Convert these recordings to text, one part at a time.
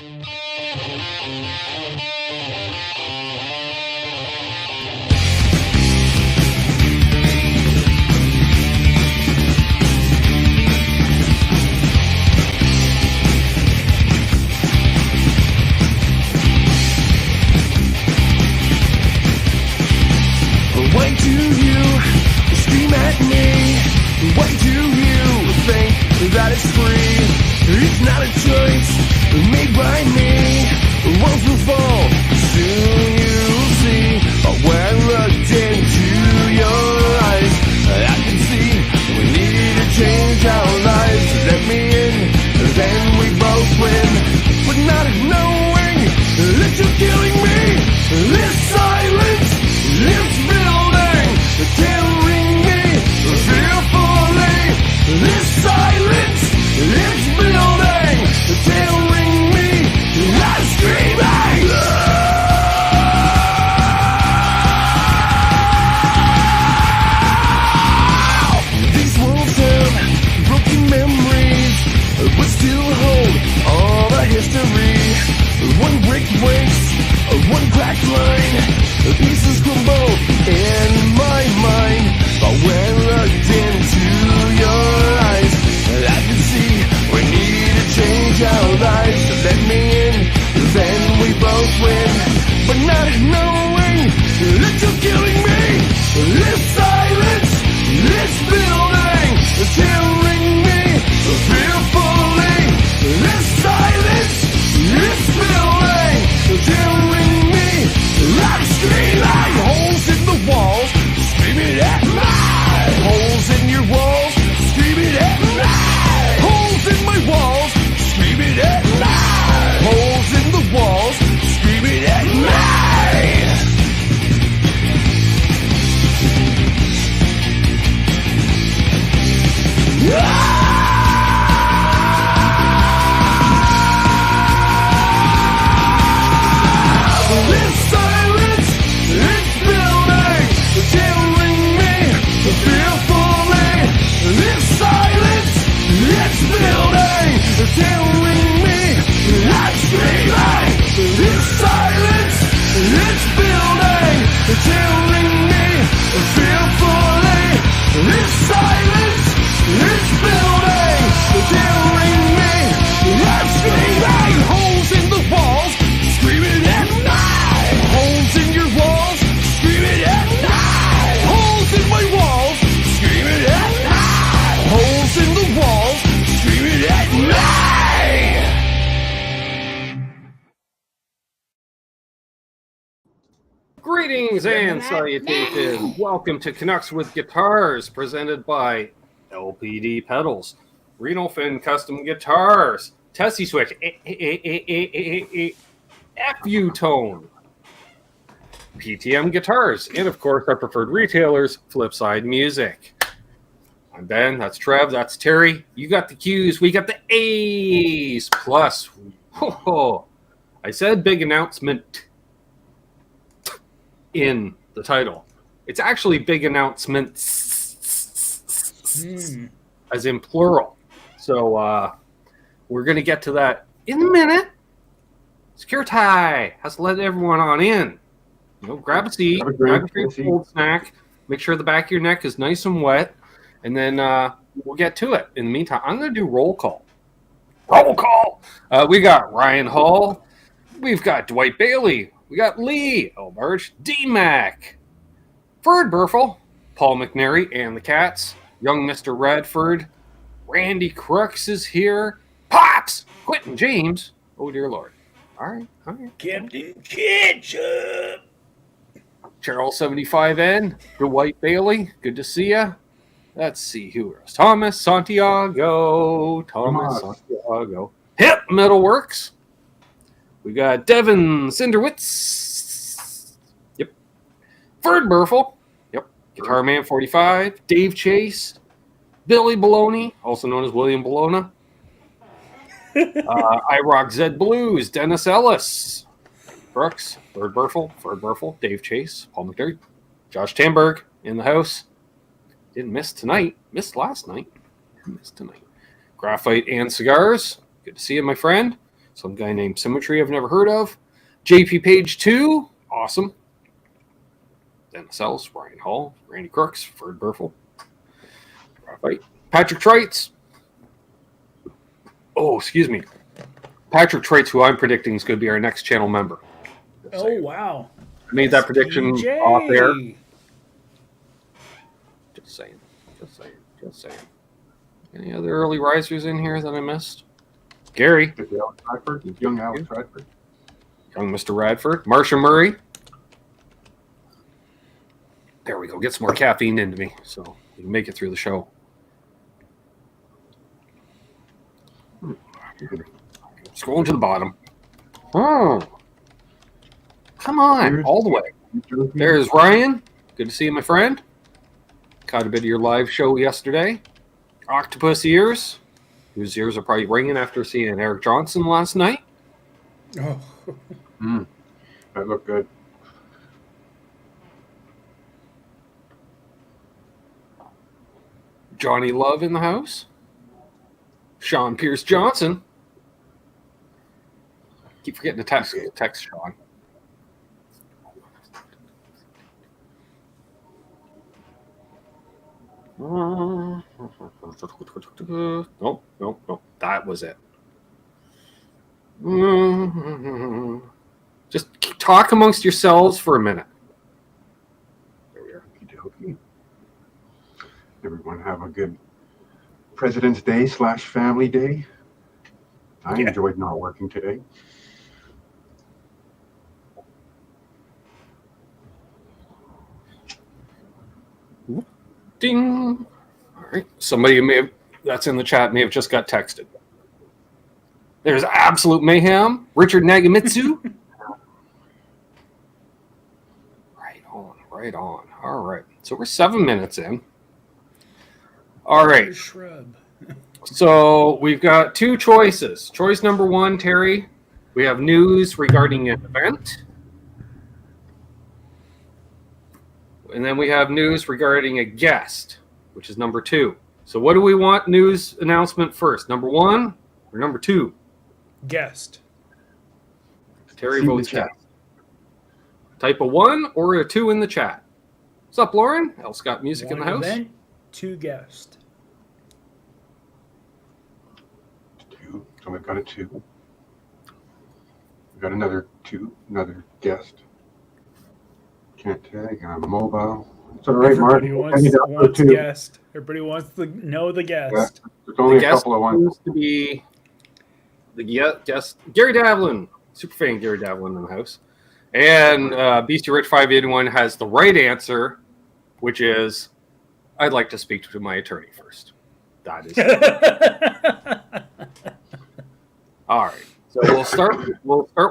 Why do you scream at me? Why do you think that it's free? It's not a choice made by me. Once we fall, soon you'll see. When I looked into your eyes, I can see we need to change our lives. Let me in, then we both win. But not knowing that you're killing me. This silence, this building, tearing me fearfully. This silence, this building, tearing me. I'm screaming. These walls have broken memories, but still hold all the history. One brick breaks, one cracked line, pieces crumble in my mind. But when I looked into your eyes, I could see we need to change our lives. So let me in, then we both win. But not knowing that you're killing me. This silence, this building, tearing me fearfully. This silence, this building, tearing me. I'm screaming. Holes in the walls, screaming at me. Holes in your walls, screaming at me. Holes in my walls, screaming at me. Holes in the walls, screaming at me. This silence, it's building, tearing me fearfully. This silence, it's building, tearing me. I'm screaming. This silence, it's building, tearing me fearfully. This silence, it's building, tearing me. I'm screaming. Holes in the walls, screaming at night. Holes in your walls, screaming at night. Holes in my walls, screaming at night. Holes in the walls, screaming at night. Greetings and salutations. Welcome to Canucks with Guitars, presented by LPD Pedals, Reno Fin Custom Guitars, Tesi Switch, F-U-Tone, PTM Guitars, and of course our preferred retailers, Flipside Music. I'm Ben, that's Trev, that's Terry. You got the Q's, we got the A's. Plus, I said big announcement in the title. It's actually big announcements, as in plural. So we're going to get to that in a minute. Security has to let everyone on in. You know, grab a seat, grab a cold snack, make sure the back of your neck is nice and wet, and then we'll get to it. In the meantime, I'm going to do roll call. Roll call! We got Ryan Hall. We've got Dwight Bailey. We got Lee Elbarge, D-Mac, Ferd Burfel, Paul McNary, and the Cats, young Mr. Radford, Randy Crooks is here, Pops, Quentin James, oh dear Lord. All right. Captain Ketchup. Cheryl 75N, Dwight Bailey, good to see ya. Let's see who else. Thomas Santiago. Hip Metalworks. We got Devin Cinderwitz. Yep. Ferd Burfel. Yep. Guitar Man 45. Dave Chase. Billy Baloney, also known as William Bologna. I Rock Zed Blues. Dennis Ellis. Brooks. Ferd Burfel. Dave Chase. Paul McDermott. Josh Tamberg in the house. Didn't miss tonight. Missed last night. Missed tonight. Graphite and Cigars. Good to see you, my friend. Some guy named Symmetry I've never heard of. JP Page 2, awesome. Dennis Ellis, Brian Hall, Randy Crooks, Ferd Burfel, Patrick Trites. Oh, excuse me. Patrick Trites, who I'm predicting is going to be our next channel member. Oh, wow. I made that prediction off air. Just saying. Any other early risers in here that I missed? Gary. Young Alex Radford. Young Mr. Radford. Marsha Murray. There we go. Get some more caffeine into me so we can make it through the show. Scrolling to the bottom. Oh. Come on. All the way. There's Ryan. Good to see you, my friend. Caught a bit of your live show yesterday. Octopus Ears, whose ears are probably ringing after seeing Eric Johnson last night. Oh. That looked good. Johnny Love in the house. Sean Pierce Johnson. Keep forgetting to text Sean. Nope. That was it. Just talk amongst yourselves for a minute. There we are. Okey-dokey. Everyone have a good President's Day / Family Day. I enjoyed not working today. Ding. All right. Somebody that's in the chat may have just got texted. There's Absolute Mayhem. Richard Nagamitsu. Right on. All right. So we're 7 minutes in. All right. Shrub. So we've got two choices. Choice number 1, Terry. We have news regarding an event. And then we have news regarding a guest, which is number 2. So what do we want news announcement first? Number 1 or number 2? Guest. Terry votes guest. Type a 1 or a 2 in the chat. What's up, Lauren? L. Scott Music in the house. Event, 2 guests. 2. So we've got a 2. We've got another 2, another guest. Can't tag. I'm mobile. It's all right, Mark. Everybody wants guest. Everybody wants to know the guest. Yeah, there's only a couple of ones. To be the guest, Gary Davlin, super fan Gary Davlin in the house, and Beastie Rich 581 has the right answer, which is I'd like to speak to my attorney first. That is all right. So we'll start with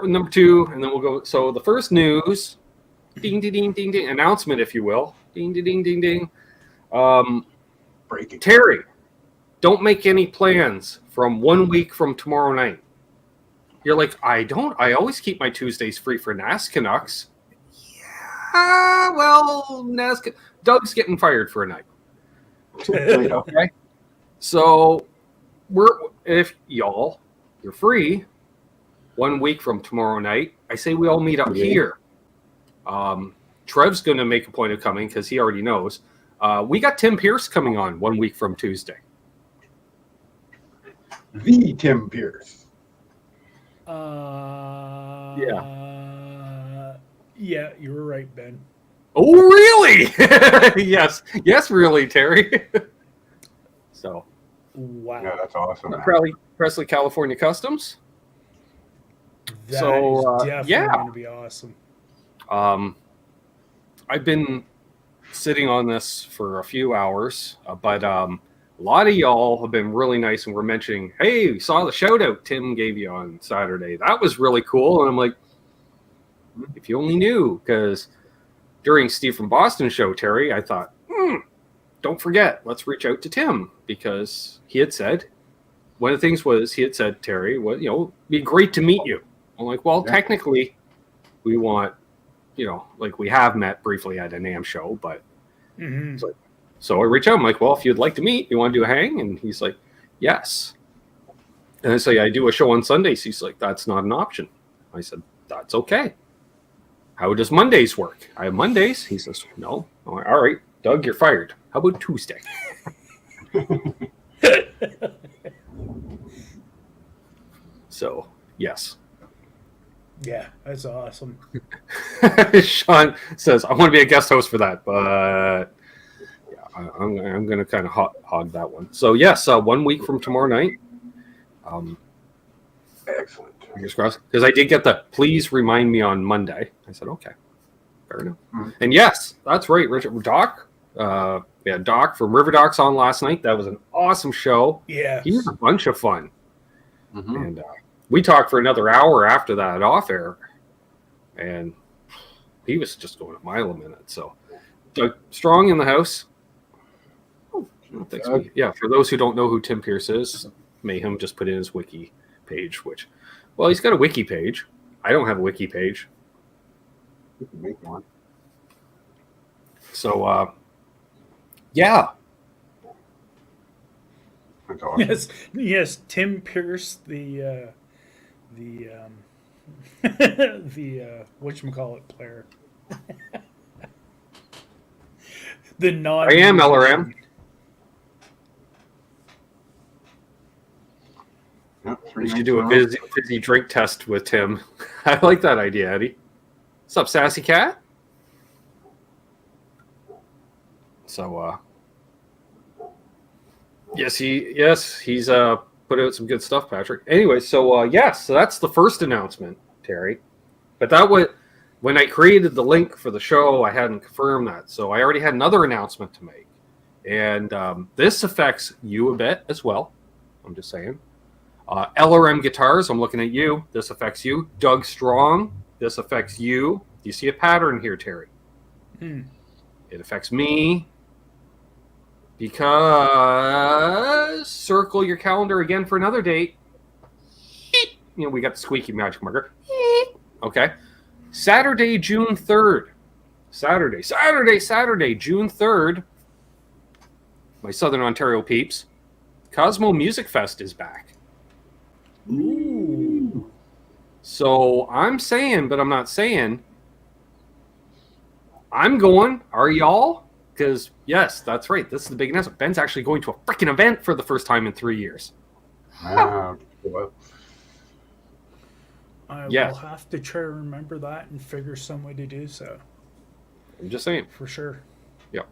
number 2, and then we'll go. So the first news. Ding, ding, ding, ding, ding. Announcement, if you will. Ding, ding, ding, ding, ding. Breaking. Terry, don't make any plans from 1 week from tomorrow night. You're like, I don't. I always keep my Tuesdays free for Canucks. Yeah, well, Doug's getting fired for a night. Okay? So, if y'all, you're free 1 week from tomorrow night, I say we all meet up here. Trev's going to make a point of coming because he already knows. We got Tim Pierce coming on 1 week from Tuesday. The Tim Pierce. Yeah, you were right, Ben. Oh, really? yes, really, Terry. So, wow, yeah, that's awesome. Presley California Customs. That is definitely going to be awesome. I've been sitting on this for a few hours, but a lot of y'all have been really nice and were mentioning, hey, we saw the shout out Tim gave you on Saturday. That was really cool. And I'm like, if you only knew, because during Steve from Boston show, Terry, I thought, don't forget, let's reach out to Tim, because he had said, one of the things was he had said, Terry, it'd be great to meet you. I'm like, well, technically we want, like we have met briefly at a NAMM show, but so I reach out. I'm like, well, if you'd like to meet, you want to do a hang? And he's like, yes. And I say, I do a show on Sundays. He's like, that's not an option. I said, that's okay. How does Mondays work? I have Mondays. He says, no. I'm like, all right, Doug, you're fired. How about Tuesday? So, yes. Yeah, that's awesome. Sean says, I want to be a guest host for that, but yeah, I'm going to kind of hog that one. So, yes, 1 week from tomorrow night. Excellent. Fingers crossed. Because I did get the please remind me on Monday. I said, okay, fair enough. Mm-hmm. And yes, that's right, Richard. Doc, we had Doc from River Docs on last night. That was an awesome show. Yeah. He was a bunch of fun. Mm-hmm. And we talked for another hour after that off air. And he was just going a mile a minute. So, Doug Strong in the house. Oh, thanks. Yeah, for those who don't know who Tim Pierce is, Mayhem just put in his wiki page, which, well, he's got a wiki page. I don't have a wiki page. You can make one. So, yeah. That's awesome. Yes, Tim Pierce, the whatchamacallit player. The non. I am LRM. Yep, We should do a fizzy drink test with Tim. I like that idea, Eddie. What's up, Sassy Cat? So, yes, he's put out some good stuff, Patrick. Anyway, so yes, so that's the first announcement, Terry. But that was when I created the link for the show. I hadn't confirmed that, so I already had another announcement to make, and this affects you a bit as well. I'm just saying. LRM Guitars, I'm looking at you. This affects you. Doug Strong, this affects you. Do you see a pattern here, Terry? It affects me. Because circle your calendar again for another date. You know, we got the squeaky magic marker. Okay. Saturday, June 3rd. Saturday, June 3rd. My Southern Ontario peeps. Cosmo Music Fest is back. Ooh. So I'm saying, but I'm not saying. I'm going. Are y'all? Because, yes, that's right. This is the big announcement. Ben's actually going to a freaking event for the first time in 3 years. Well, I will have to try to remember that and figure some way to do so. I'm just saying. For sure. Yep.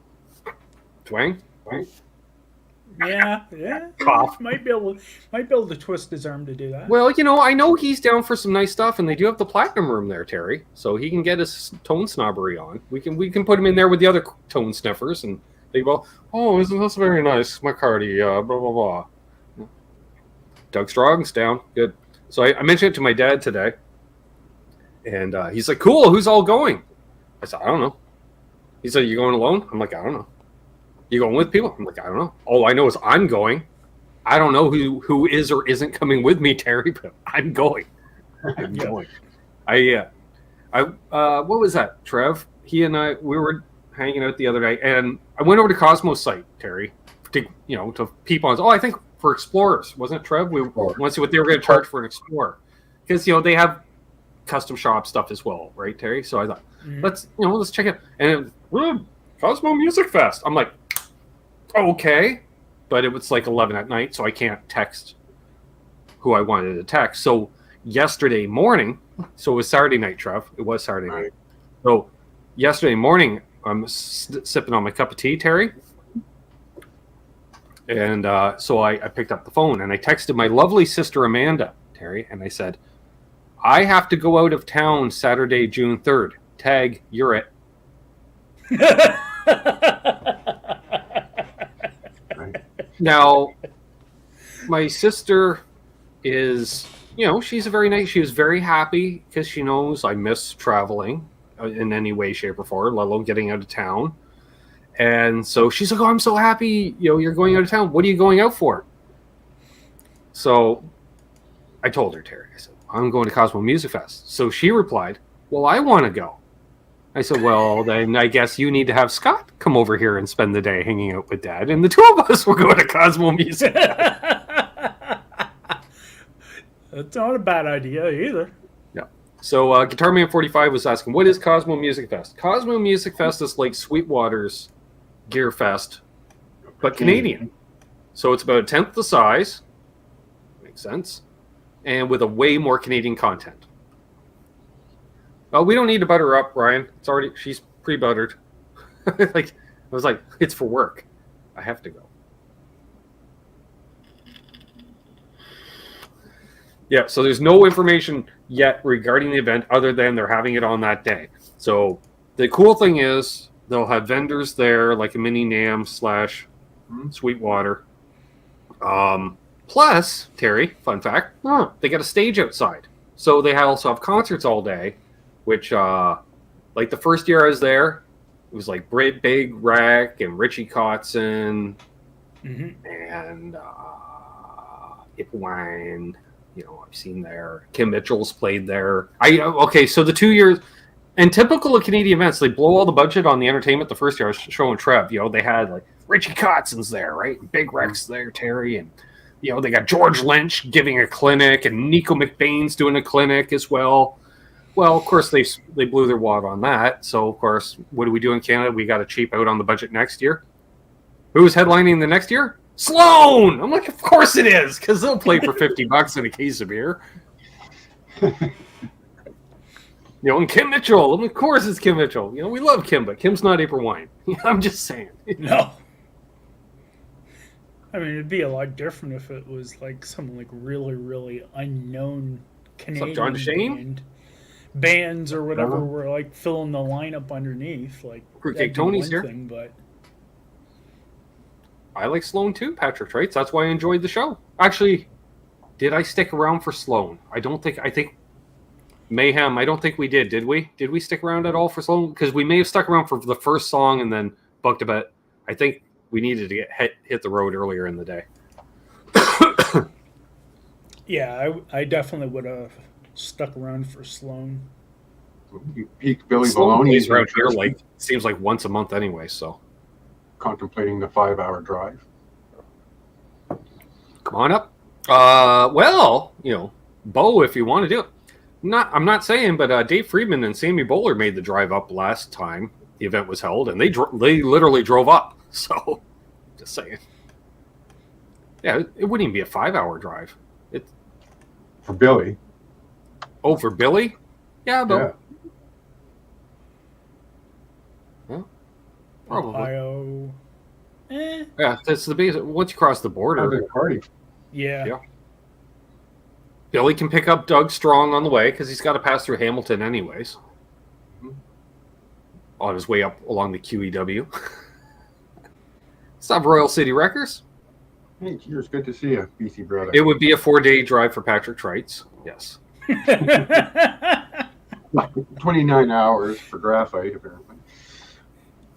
Twang? Yeah. Cough. Might be able to twist his arm to do that. Well, you know, I know he's down for some nice stuff, and they do have the platinum room there, Terry. So he can get his tone snobbery on. We can put him in there with the other tone sniffers, and they go, "Oh, isn't this very nice, McCarty? Blah blah blah." Doug Strong's down. Good. So I mentioned it to my dad today, and he's like, "Cool. Who's all going?" I said, "I don't know." He said, "You going alone?" I'm like, "I don't know." You going with people? I'm like, I don't know. All I know is I'm going. I don't know who is or isn't coming with me, Terry, but I'm going. I'm going. What was that, Trev? He and I, we were hanging out the other day, and I went over to Cosmo's site, Terry, to peep on. I think for Explorers, wasn't it, Trev? We want to see what they were going to charge for an Explorer, because they have custom shop stuff as well, right, Terry? So I thought, let's check it. And Cosmo Music Fest. I'm like, okay, but it was like 11 at night, so I can't text who I wanted to text. So yesterday morning, so it was Saturday night, Trev. It was Saturday night. So yesterday morning, I'm sipping on my cup of tea, Terry. And so I picked up the phone and I texted my lovely sister Amanda, Terry, and I said, I have to go out of town Saturday, June 3rd. Tag, you're it. Now, my sister is, she's a very nice, she was very happy because she knows I miss traveling in any way, shape, or form, let alone getting out of town. And so she's like, oh, I'm so happy, you're going out of town. What are you going out for? So I told her, Terry, I said, I'm going to Cosmo Music Fest. So she replied, well, I want to go. I said, well, then I guess you need to have Scott come over here and spend the day hanging out with Dad, and the two of us will go to Cosmo Music. That's not a bad idea either. Yeah. So Guitar Man 45 was asking, what is Cosmo Music Fest? Cosmo Music Fest is like Sweetwater's Gear Fest, but Canadian. So it's about a tenth the size. Makes sense. And with a way more Canadian content. Oh, we don't need to butter her up, Ryan. She's pre-buttered. I was like, it's for work. I have to go. Yeah, so there's no information yet regarding the event other than they're having it on that day. So the cool thing is they'll have vendors there like a mini NAMM / Sweetwater. Plus, Terry, fun fact, they got a stage outside. So they also have concerts all day, which like the first year I was there, it was like Big Wreck and Richie Kotzen and Ipwine. You know, I've seen there. Kim Mitchell's played there. So the 2 years, and typical of Canadian events, they blow all the budget on the entertainment. The first year I was showing Trev, you know, they had like Richie Kotzen's there, right? Big Rex there, Terry, and you know, they got George Lynch giving a clinic, and Nico McBain's doing a clinic as well. Well, of course, they blew their wad on that. So, of course, what do we do in Canada? We got to cheap out on the budget next year. Who's headlining the next year? Sloan! I'm like, of course it is, because they'll play for $50 in a case of beer. You know, and Kim Mitchell. Of course it's Kim Mitchell. You know, we love Kim, but Kim's not April Wine. I'm just saying. No. I mean, it'd be a lot different if it was like someone like really, really unknown Canadian John Shane? Bands or whatever were like filling the lineup underneath. Like Fruitcake Tony's here. But I like Sloan too, Patrick Traits. That's why I enjoyed the show. Actually, did I stick around for Sloan? I think Mayhem, I don't think we did we? Did we stick around at all for Sloan? Because we may have stuck around for the first song and then booked a bit. I think we needed to get hit the road earlier in the day. Yeah, I definitely would have stuck around for Sloan. You peak Billy Sloan Baloney plays around here like seems like once a month anyway, so contemplating the 5-hour drive. come on up. Well, you know, Bo, if you want to do it. I'm not saying, but Dave Friedman and Sammy Bowler made the drive up last time the event was held, and they literally drove up. So, just saying. Yeah, it wouldn't even be a 5-hour drive. For Billy. Oh, for Billy? Yeah, but probably. Ohio. Yeah, that's the basic. Once you cross the border, Party. Yeah. Billy can pick up Doug Strong on the way because he's got to pass through Hamilton anyways. On his way up along the QEW. Stop Royal City Wreckers. Hey, cheers. Good to see you, BC brother. It would be a 4-day drive for Patrick Trites. Yes. 29 hours for graphite, apparently.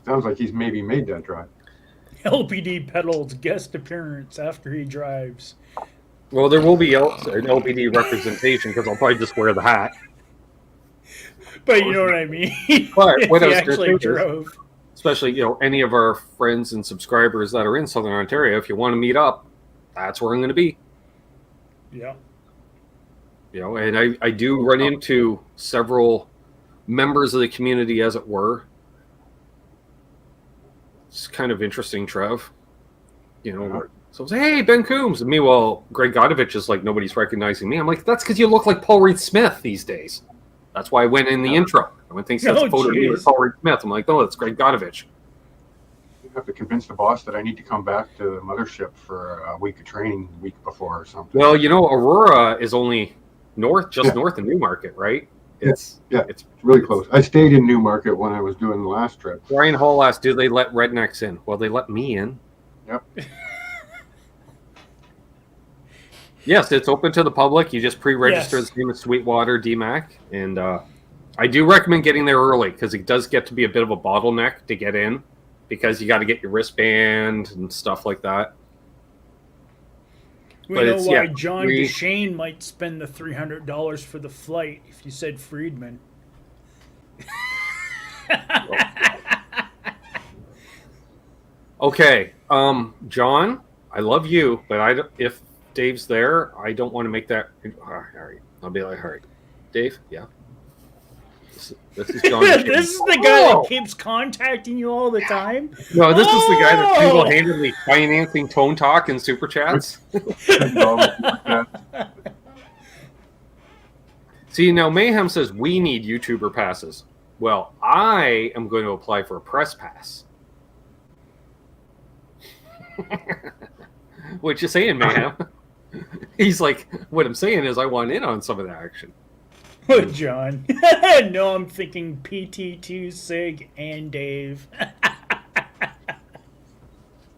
Sounds like he's maybe made that drive. LPD Pedals guest appearance after he drives. Well, there will be an LPD representation because I'll probably just wear the hat. But you know what I mean? But what I was actually gonna say is, drove. especially, you know, any of our friends and subscribers that are in Southern Ontario, if you want to meet up, that's where I'm going to be. Yeah. You know, and I do run into several members of the community, as it were. It's kind of interesting, Trev. You know, so I say, hey, Ben Coombs. And meanwhile, Greg Godovich is like, nobody's recognizing me. I'm like, that's because you look like Paul Reed Smith these days. That's why I went in the intro. Everyone thinks that's a photo of me with Paul Reed Smith. I'm like, no, that's Greg Godovich. You have to convince the boss that I need to come back to the mothership for a week of training the week before or something. Well, you know, Aurora is only north of Newmarket, right? It's really close. I stayed in Newmarket when I was doing the last trip. Brian Hall asked, do they let rednecks in? Well, they let me in. Yep. Yes, it's open to the public. You just pre-register the name of Sweetwater DMAC. And I do recommend getting there early because it does get to be a bit of a bottleneck to get in because you got to get your wristband and stuff like that. We know why John DeShane might spend the $300 for the flight if you said Friedman. Okay, John, I love you, but if Dave's there, I don't want to make that. All right, I'll be like, all right, Dave, yeah. This is John. This is the guy that keeps contacting you all the time. No, this is the guy that's single-handedly financing Tone Talk and Super Chats. See, now Mayhem says we need YouTuber passes. Well, I am going to apply for a press pass. What you saying, Mayhem? He's like, what I'm saying is I want in on some of the action. Oh, John. No, I'm thinking PT2 Sig and Dave.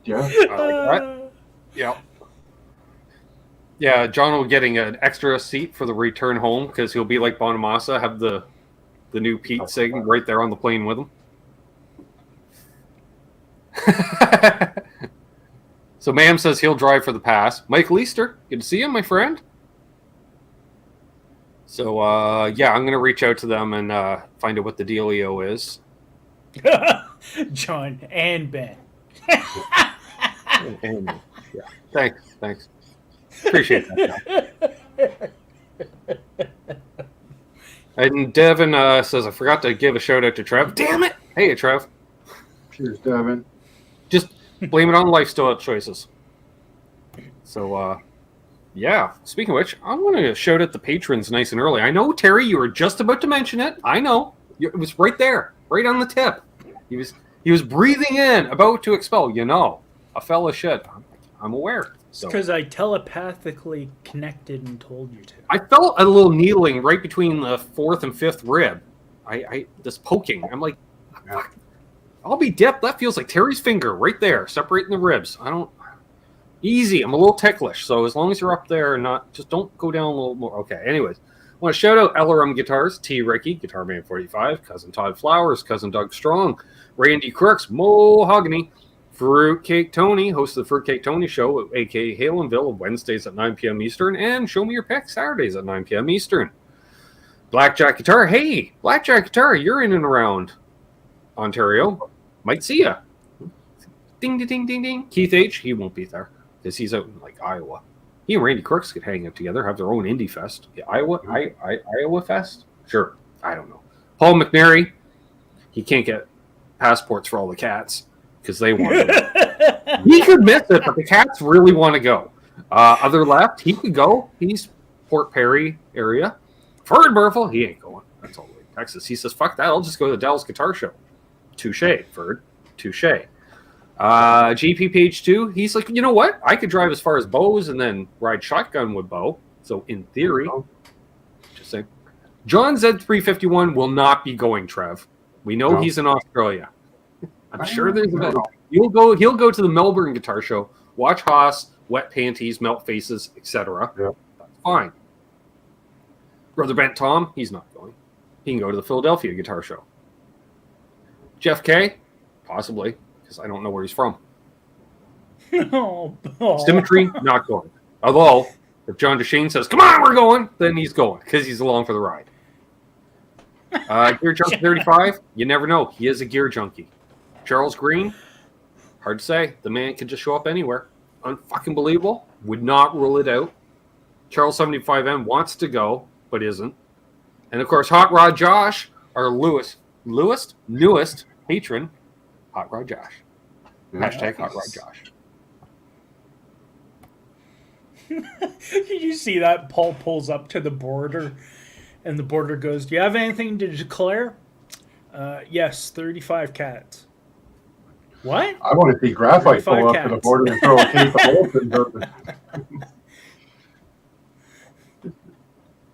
Yeah. I like that. Yeah. Yeah, John will getting an extra seat for the return home because he'll be like Bonamassa, have the new Pete Sig right there on the plane with him. So Ma'am says he'll drive for the pass. Mike Leister, good to see you, my friend. So, yeah, I'm going to reach out to them and find out what the dealio is. John and Ben. And, yeah, thanks. Appreciate that. And Devin says, I forgot to give a shout out to Trev. Damn it! Hey, Trev. Cheers, Devin. Just blame it on lifestyle choices. So, yeah. Speaking of which, I'm going to shout out the patrons nice and early. I know, Terry, you were just about to mention it. I know. It was right there, right on the tip. He was breathing in, about to expel. You know, a fella should. I'm aware. So Because I telepathically connected and told you to. I felt a little needling right between the fourth and fifth rib. I this poking. I'm like, fuck. I'll be dipped. That feels like Terry's finger right there, separating the ribs. I don't. Easy. I'm a little ticklish, so as long as you're up there and not, just don't go down a little more. Okay. Anyways, I want to shout out LRM Guitars, T. Ricky, Guitar Man 45, Cousin Todd Flowers, Cousin Doug Strong, Randy Crooks, Mohogany, Fruitcake Tony, host of the Fruitcake Tony Show, aka Halenville, Wednesdays at 9 p.m. Eastern, and Show Me Your Pick Saturdays at 9 p.m. Eastern. Blackjack Guitar. Hey, Blackjack Guitar, you're in and around Ontario. Might see ya. Ding, ding, ding, ding, ding. Keith H., he won't be there because he's out in like Iowa. He and Randy Crooks could hang out together, have their own indie fest. Yeah, Iowa Fest? Sure. I don't know. Paul McNary, he can't get passports for all the cats because they want to. He could miss it, but the cats really want to go. Other left, he could go. He's Port Perry area. Ferd Burfel, he ain't going. That's all the way to Texas. He says, fuck that. I'll just go to the Dallas Guitar Show. Touche, Ferd. Touche. GP Page 2, he's like, you know what? I could drive as far as Bose and then ride shotgun with Bo. So in theory, just saying. John Z351 will not be going, Trev. We know he's in Australia. I'm sure there's a bit. He'll go to the Melbourne Guitar Show, watch Haas, Wet Panties, Melt Faces, etc. Yeah. That's fine. Brother Bent Tom, he's not going. He can go to the Philadelphia Guitar Show. Jeff K, possibly, because I don't know where he's from. Symmetry, not going. Although, if John DeShane says, come on, we're going, then he's going, because he's along for the ride. Gear Junkie 35, you never know. He is a gear junkie. Charles Green, hard to say. The man can just show up anywhere. Unfucking believable. Would not rule it out. Charles 75M wants to go, but isn't. And of course, Hot Rod Josh, our newest patron, Hot Rod Josh. Hashtag Hot Rod Josh. Did you see that? Paul pulls up to the border, and the border goes, do you have anything to declare? Yes, 35 cats. What? I want to see Graphite pull up to the border and throw a case of Molson's.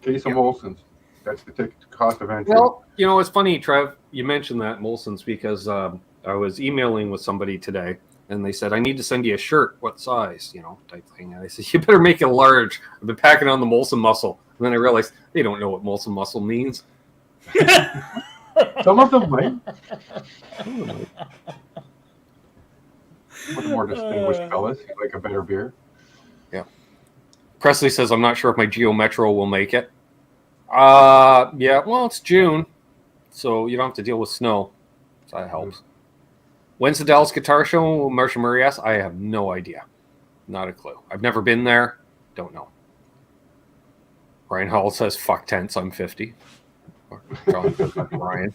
Case of Molson's. That's the cost of entry. Well, you know, it's funny, Trev, you mentioned that, Molson's, because I was emailing with somebody today, and they said, I need to send you a shirt. What size? You know, type thing. And I said, you better make it large. I've been packing on the Molson muscle. And then I realized they don't know what Molson muscle means. Some of them might. With more distinguished fellas, like a better beer. Yeah. Presley says, I'm not sure if my Geo Metro will make it. Yeah, well, it's June, so you don't have to deal with snow. So that helps. When's the Dallas Guitar Show? Marcia Murray asks. I have no idea. Not a clue. I've never been there. Don't know. Ryan Hall says, fuck tents, I'm 50. John says, that's Ryan.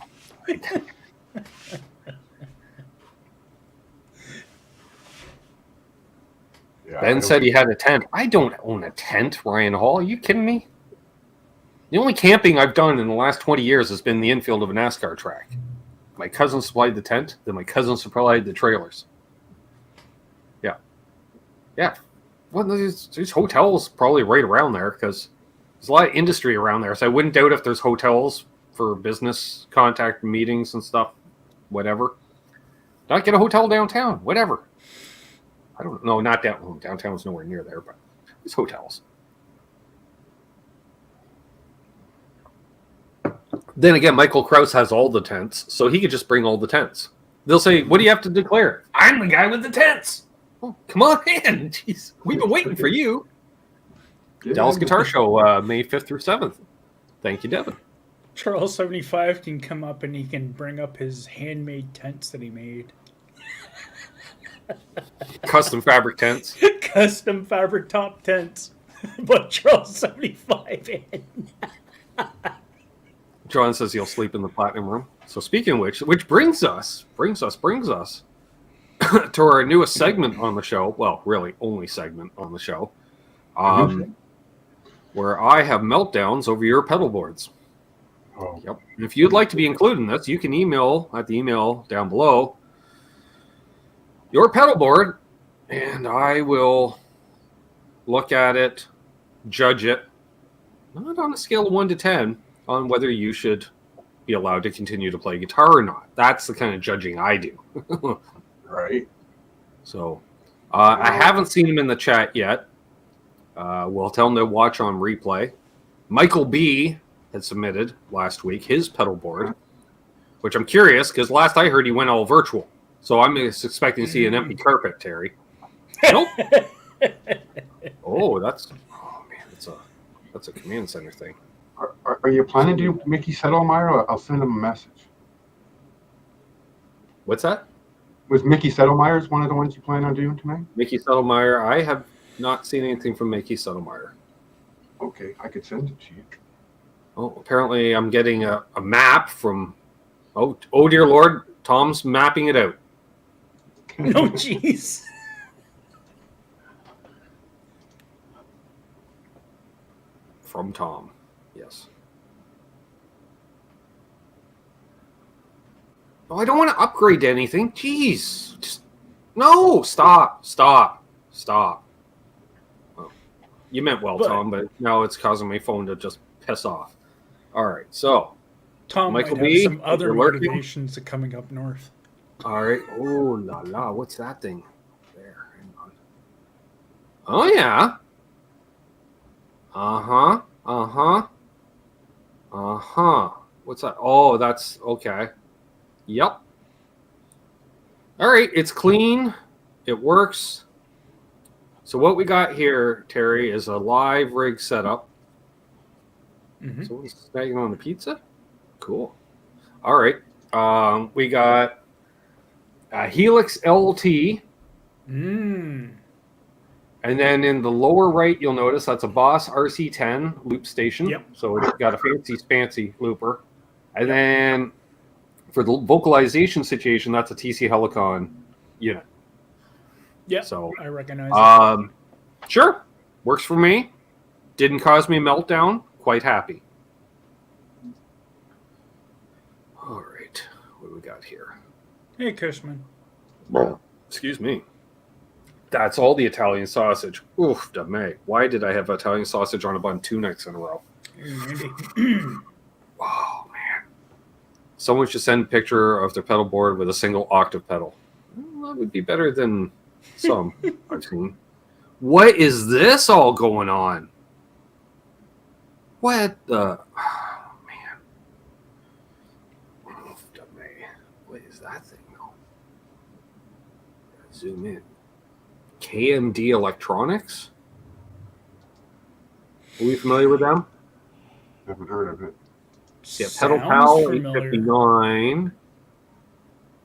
Yeah, Ben said he had a tent. I don't own a tent, Ryan Hall. Are you kidding me? The only camping I've done in the last 20 years has been the infield of a NASCAR track. My cousin supplied the tent, then my cousin supplied the trailers. Yeah. Yeah. Well, there's hotels probably right around there because there's a lot of industry around there. So I wouldn't doubt if there's hotels for business contact meetings and stuff, whatever. Not get a hotel downtown, whatever. I don't know, not downtown. Downtown's nowhere near there, but there's hotels. Then again, Michael Krause has all the tents, so he could just bring all the tents. They'll say, what do you have to declare? I'm the guy with the tents. Oh, come on in. Jeez, we've been waiting for you. Yeah. Dallas Guitar Show, May 5th through 7th. Thank you, Devin. Charles 75 can come up and he can bring up his handmade tents that he made. Custom fabric tents. Custom fabric top tents. But Charles 75 in. John says he'll sleep in the platinum room. So speaking of which brings us to our newest segment on the show. Well, really only segment on the show. Where I have meltdowns over your pedal boards. Oh. Yep. And if you'd like to be included in this, you can email at the email down below your pedal board, and I will look at it, judge it, not on a scale of 1 to 10, on whether you should be allowed to continue to play guitar or not. That's the kind of judging I do. Right. So I haven't seen him in the chat yet. We'll tell him to watch on replay. Michael B had submitted last week his pedal board, which I'm curious because last I heard he went all virtual. So I'm expecting to see an empty carpet, Terry. Nope. Oh man, that's a command center thing. Are you planning to do Mickey Settlemeyer? I'll send him a message. What's that? Was Mickey Settlemeyer one of the ones you plan on doing tonight? Mickey Settlemeyer. I have not seen anything from Mickey Settlemeyer. Okay, I could send it to you. Oh, apparently I'm getting a map from. Oh dear Lord, Tom's mapping it out. Oh, jeez. From Tom, yes. Oh, I don't want to upgrade to anything. Jeez, just no. Stop. Oh, you meant well, Tom, but now it's causing my phone to just piss off. All right, so Tom Michael might have B, some other you're lurking? motivations to coming up north. All right. Oh la la, what's that thing? There, hang on. Oh yeah. What's that? Oh, that's okay. Yep. All right, it's clean. It works. So what we got here, Terry, is a live rig setup. Mm-hmm. Someone's snagging on the pizza? Cool. All right. We got a Helix LT. And then in the lower right, you'll notice that's a Boss RC10 loop station. Yep. So it's got a fancy looper. And then for the vocalization situation, that's a TC Helicon unit. Yeah, so I recognize it. Sure. Works for me. Didn't cause me a meltdown. Quite happy. All right. What do we got here? Hey, Cushman. Excuse me. That's all the Italian sausage. Oof, da me. Why did I have Italian sausage on a bun 2 nights in a row? Oh, man. Someone should send a picture of their pedal board with a single octave pedal. Well, that would be better than some I've seen. What is this all going on? What the... Oh, man. Oof, da me. What is that thing, though? Zoom in. KMD Electronics? Are we familiar with them? Haven't heard of it. Yeah, Pedal Pal 859.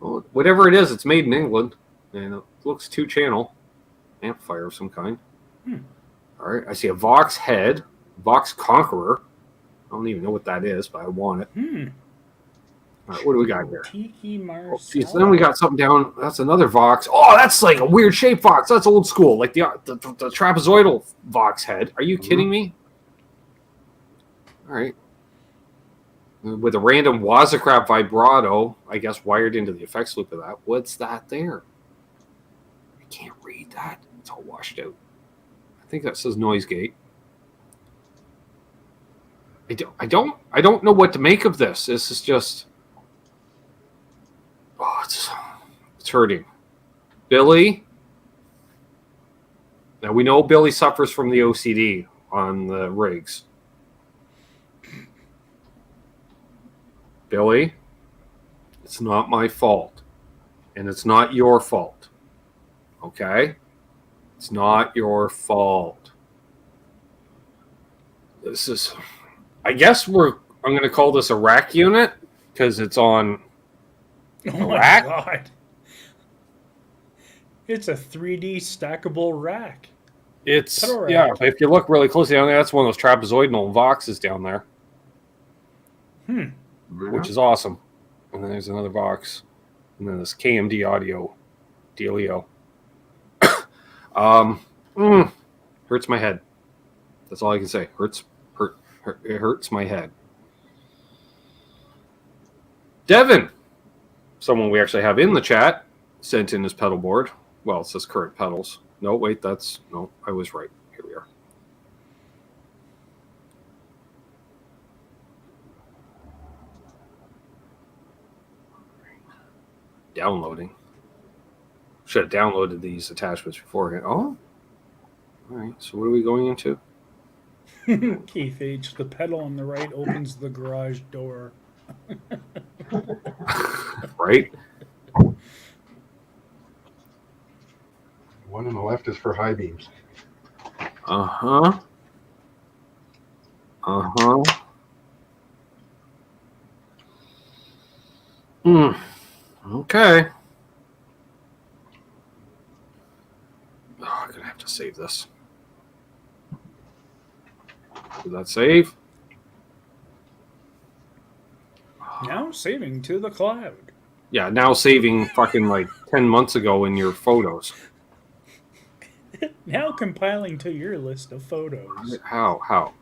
Well, whatever it is, it's made in England. And it looks 2-channel amplifier of some kind. All right, I see a Vox head, Vox Conqueror. I don't even know what that is, but I want it. All right, what do we got here? Tiki Oh, geez, Marcel. then we got something down. That's another Vox. Oh, that's like a weird shape Vox. That's old school, like the trapezoidal Vox head. Are you kidding me? All right. With a random Wazacrap vibrato, I guess wired into the effects loop of that. What's that there? I can't read that. It's all washed out. I think that says noise gate. I don't know what to make of this. This is just, oh, it's hurting. Billy. Now we know Billy suffers from the OCD on the rigs. Billy, it's not my fault, and it's not your fault. Okay? It's not your fault. This is, I guess I'm going to call this a rack unit because it's on Oh my rack? god. It's a 3D stackable rack. It's, Pedal rack. yeah, if you look really closely down there, that's one of those trapezoidal Voxes down there, which is awesome. And then there's another Vox, and then this KMD audio dealio. Hurts my head. That's all I can say. It hurts my head. Devin, someone we actually have in the chat, sent in his pedal board. Well, it says current pedals. No, wait, no, I was right. Here we are. Downloading. Should have downloaded these attachments beforehand. Oh, all right. So what are we going into? Keith H. The pedal on the right opens the garage door. Right? One on the left is for high beams. Uh-huh. Uh-huh. Okay. Oh, I'm gonna have to save this. Did that save? Now saving to the cloud. Yeah, now saving fucking like 10 months ago in your photos. Now compiling to your list of photos. How?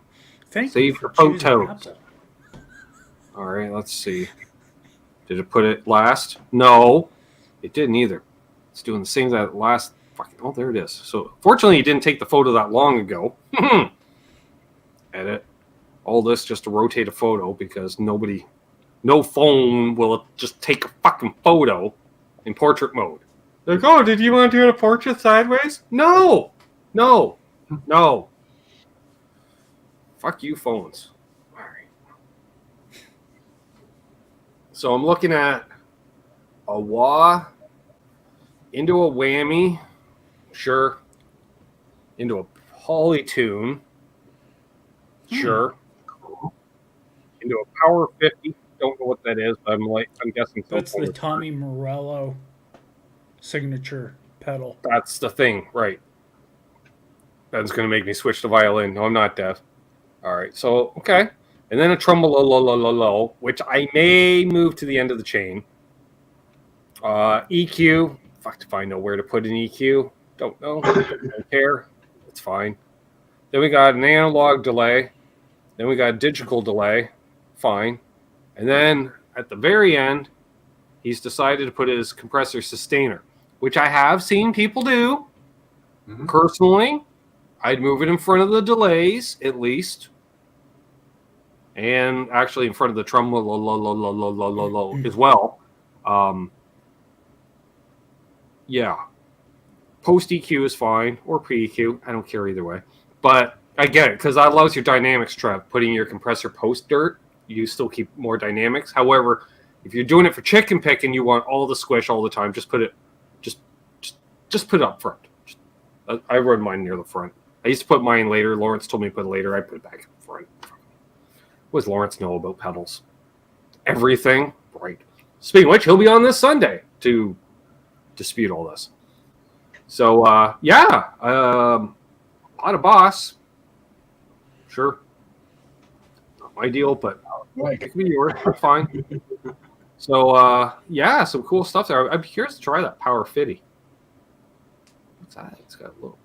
Thank Save you for the choosing photos. Apple. All right, let's see. Did it put it last? No, it didn't either. It's doing the same that last. Fucking, oh, there it is. So fortunately, you didn't take the photo that long ago. Edit. All this just to rotate a photo because no phone will just take a fucking photo in portrait mode. Like, oh, did you want to do a portrait sideways? No. Fuck you, phones. All right. So I'm looking at a wah into a whammy, sure, into a polytune, sure, into a power 50. Don't know what that is, but I'm guessing. That's the Tommy Morello signature pedal. That's the thing, right? Ben's going to make me switch to violin. No, I'm not deaf. All right, so okay, and then a tremolo, which I may move to the end of the chain. EQ. Fuck if I know where to put an EQ. Don't know. Don't care. It's fine. Then we got an analog delay. Then we got a digital delay. Fine. And then at the very end, he's decided to put his compressor sustainer, which I have seen people do. Personally, I'd move it in front of the delays at least, and actually in front of the tremolo as well. Yeah, post EQ is fine, or pre EQ. I don't care either way, but I get it because that allows your dynamics, Trev. Putting your compressor post dirt, you still keep more dynamics. However, if you're doing it for chicken picking, you want all the squish all the time. Just put it, just put it up front. I run mine near the front. I used to put mine later. Lawrence told me to put it later. I put it back in front. What does Lawrence know about pedals? Everything, right? Speaking of which, he'll be on this Sunday to dispute all this. So yeah, Pot of Boss. Sure. Not my deal, but Like, it can be yours. Fine. So, yeah, some cool stuff there. I'm curious to try that Power 50. What's that? It's got a little.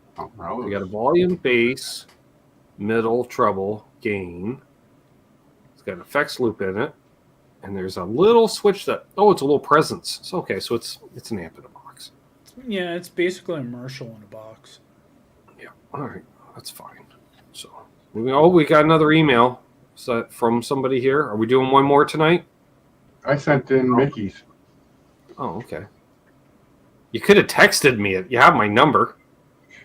We got a volume, bass, middle, treble, gain. It's got an effects loop in it, and there's a little switch that. Oh, it's a little presence. So okay, so it's an amp in a box. Yeah, it's basically a Marshall in a box. Yeah. All right, that's fine. So we got another email from somebody here. Are we doing one more tonight? I sent in Mickey's. Oh, okay. You could have texted me. You have my number.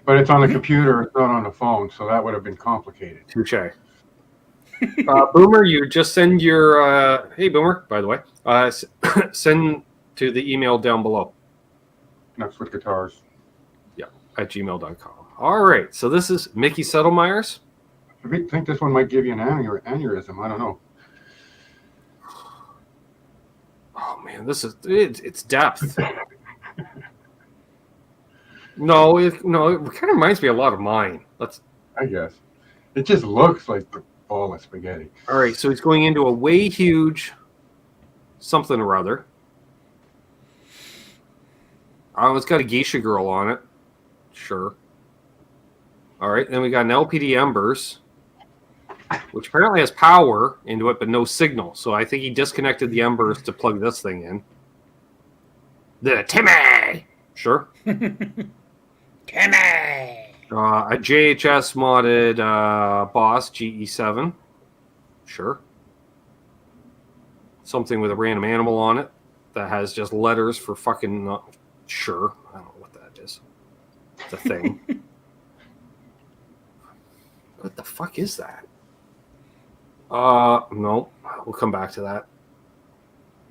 But it's on the computer, it's not on the phone, so that would have been complicated. Touche. Boomer, you just send your hey Boomer, by the way, send to the email down below. Canucks with Guitars. Yeah, at gmail.com. All right, so this is Mickey Settlemeyer's. I think this one might give you an aneurysm. I don't know. Oh man, this is it's depth. No, it kind of reminds me a lot of mine. I guess. It just looks like the ball of spaghetti. All right, so he's going into a way huge something or other. Oh, it's got a geisha girl on it. Sure. All right, then we got an LPD Embers, which apparently has power into it, but no signal. So I think he disconnected the Embers to plug this thing in. The Timmy! Sure. Timmy! A JHS modded Boss GE7. Sure. Something with a random animal on it that has just letters for fucking... sure. I don't know what that is. It's a thing. What the fuck is that? No. We'll come back to that.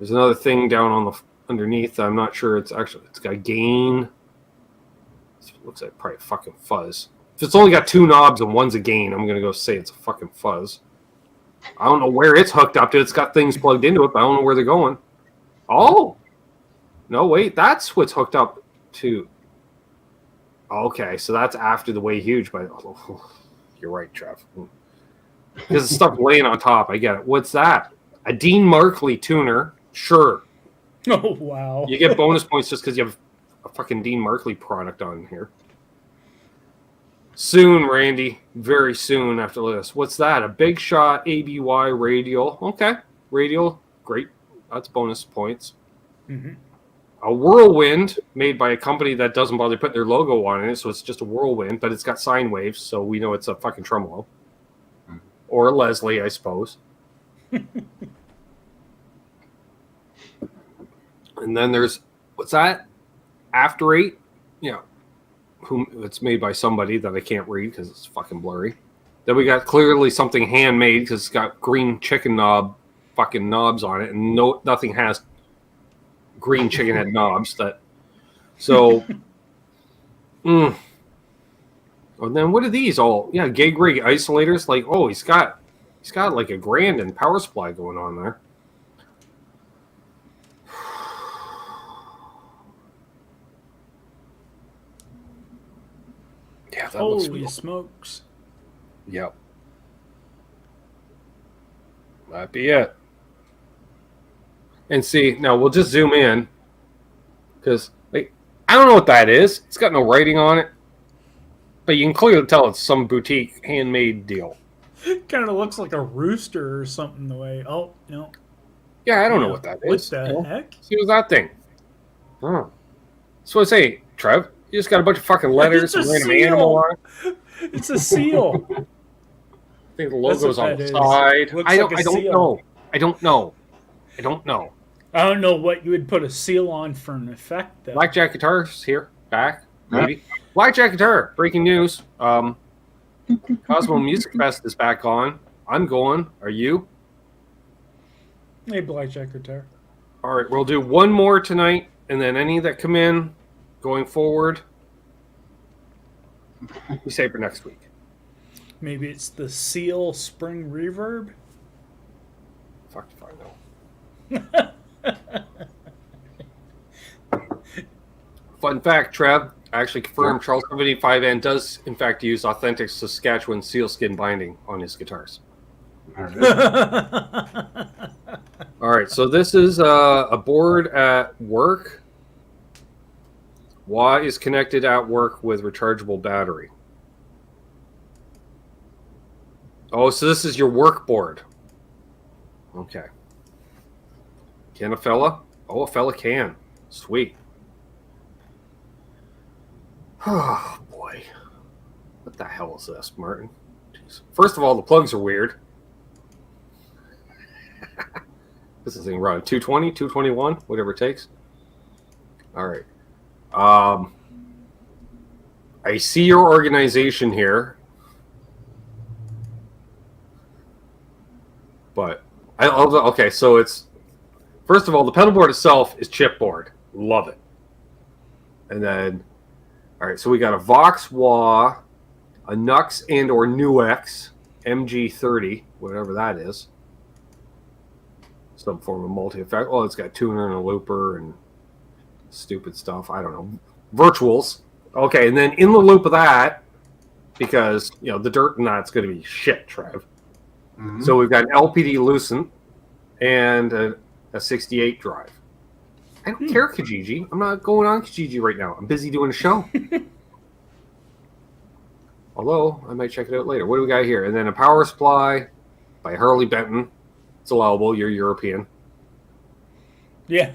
There's another thing down on the underneath. I'm not sure. It's got gain. It looks like probably a fucking fuzz. If it's only got two knobs and one's a gain, I'm gonna go say it's a fucking fuzz. I don't know where it's hooked up to. It's got things plugged into it, but I don't know where they're going. Oh, no, wait, that's what's hooked up to. Okay, so that's after the way huge. But you're right, Trev. Because the stuff laying on top. I get it. What's that? A Dean Markley tuner. Sure. Oh, wow. You get bonus points just because you have a fucking Dean Markley product on here. Soon, Randy. Very soon after this. What's that? A Big Shot ABY radial. Okay. Radial. Great. That's bonus points. Mm-hmm. A Whirlwind made by a company that doesn't bother putting their logo on it, so it's just a Whirlwind, but it's got sine waves, so we know it's a fucking tremolo. Or a Leslie, I suppose. And then there's, what's that? After Eight? Yeah. It's made by somebody that I can't read because it's fucking blurry. Then we got clearly something handmade because it's got green chicken knob fucking knobs on it, and nothing has green chicken head knobs. So and then what are these all? Yeah, gig rig isolators. Like, oh, he's got like a grand in power supply going on there. Yeah, that looks Holy real. smokes. Yep. Might be it. And see, now we'll just zoom in because like, I don't know what that is. It's got no writing on it, but you can clearly tell it's some boutique handmade deal. Kind of looks like a rooster or something the way. Oh, no. Yeah, I don't know what that is. What the heck? See, what's that thing? Oh. So I say, Trev, you just got a bunch of fucking letters and random animal on it. It's a seal. I think the logo's on the is. side. Looks I like don't a seal. know. I don't know. I don't know what you would put a seal on for an effect, though. Blackjack Guitars here, back, maybe. Blackjack Guitar, breaking news. Cosmo Music Fest is back on. I'm going. Are you? Hey, Blackjack Guitar. All right, we'll do one more tonight, and then any that come in going forward, we save for next week. Maybe it's the seal spring reverb? Fuck if I know. Fun fact, Trev, I actually confirmed Charles 75N does, in fact, use authentic Saskatchewan sealskin binding on his guitars. There it is. All right, so this is a board at work. Y is connected at work with rechargeable battery. Oh, so this is your work board. Okay. Can a fella? Oh, a fella can. Sweet. Oh, boy. What the hell is this, Martin? Jeez. First of all, the plugs are weird. This is thing run 220, 221, whatever it takes. All right. I see your organization here. But okay, so it's first of all, the pedalboard itself is chipboard. Love it. And then, all right, so we got a Vox Wah, a Nux and or Nuix MG30, whatever that is. Some form of multi-effect. Oh, it's got tuner and a looper and stupid stuff. I don't know. Virtuals. Okay, and then in the loop of that, because the dirt and that's going to be shit, Trev. Mm-hmm. So we've got an LPD Lucent and a 68 drive. I don't care, Kijiji. I'm not going on Kijiji right now. I'm busy doing a show. Although, I might check it out later. What do we got here? And then a power supply by Harley Benton. It's allowable. You're European. Yeah.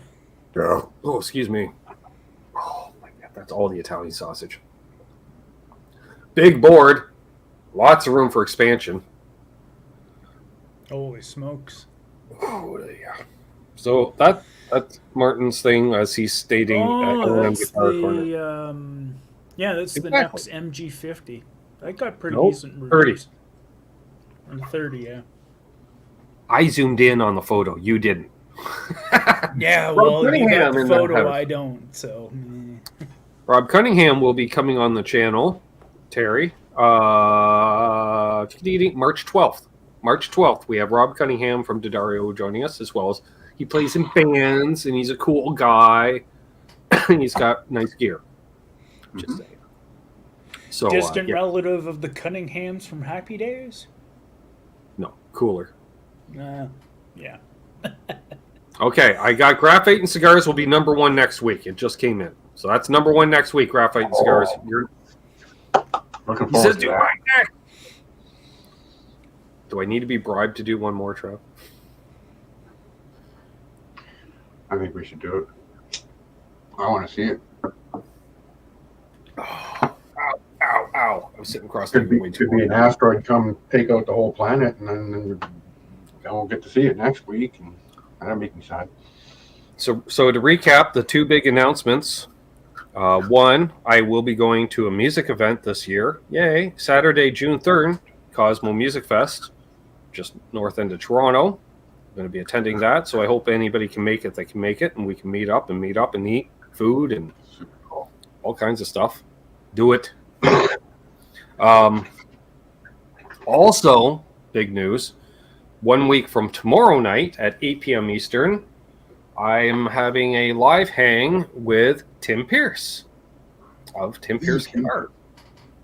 Oh, excuse me. Oh, my God. That's all the Italian sausage. Big board. Lots of room for expansion. Holy smokes. Oh, yeah. So that's Martin's thing, as he's stating. That's the that's the Nux MG50. That got pretty decent reviews. 30. 30, yeah. I zoomed in on the photo. You didn't. Yeah, well, you got the photo, I don't. So, Rob Cunningham will be coming on the channel. Terry, March 12th. March 12th, we have Rob Cunningham from Daddario joining us, as well as he plays in bands, and he's a cool guy, and he's got nice gear. Just saying. So, distant relative of the Cunninghams from Happy Days? No, cooler. Yeah. Okay, I got Graphite and Cigars will be number 1 next week. It just came in. So that's number 1 next week, Graphite and Cigars. Looking forward to that. Do I need to be bribed to do one more, Trev? I think we should do it. I want to see it. Oh, ow. I was sitting across Could be an asteroid come take out the whole planet, and then we'll get to see it next week, and that'll make me sad. So to recap, the 2 big announcements. 1, I will be going to a music event this year. Yay. Saturday, June 3rd, Cosmo Music Fest, just north end of Toronto. I'm going to be attending that, so I hope anybody can make it that can make it, and we can meet up and eat food and all kinds of stuff. Do it. Also, big news, 1 week from tomorrow night at 8 p.m. Eastern, I am having a live hang with Tim Pierce of Tim Pierce Guitar.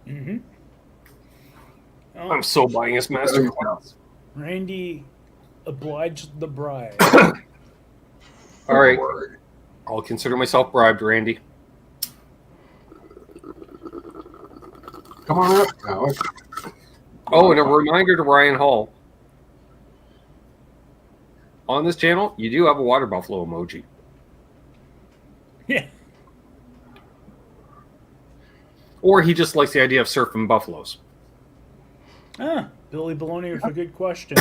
Mm-hmm. Oh, I'm so buying his masterclass. Randy obliged the bride. All right. I'll consider myself bribed, Randy. Come on up, Alex. Oh, and a reminder to Ryan Hall. On this channel, you do have a water buffalo emoji. Yeah. Or he just likes the idea of surfing buffaloes. Billy Baloney with a good question.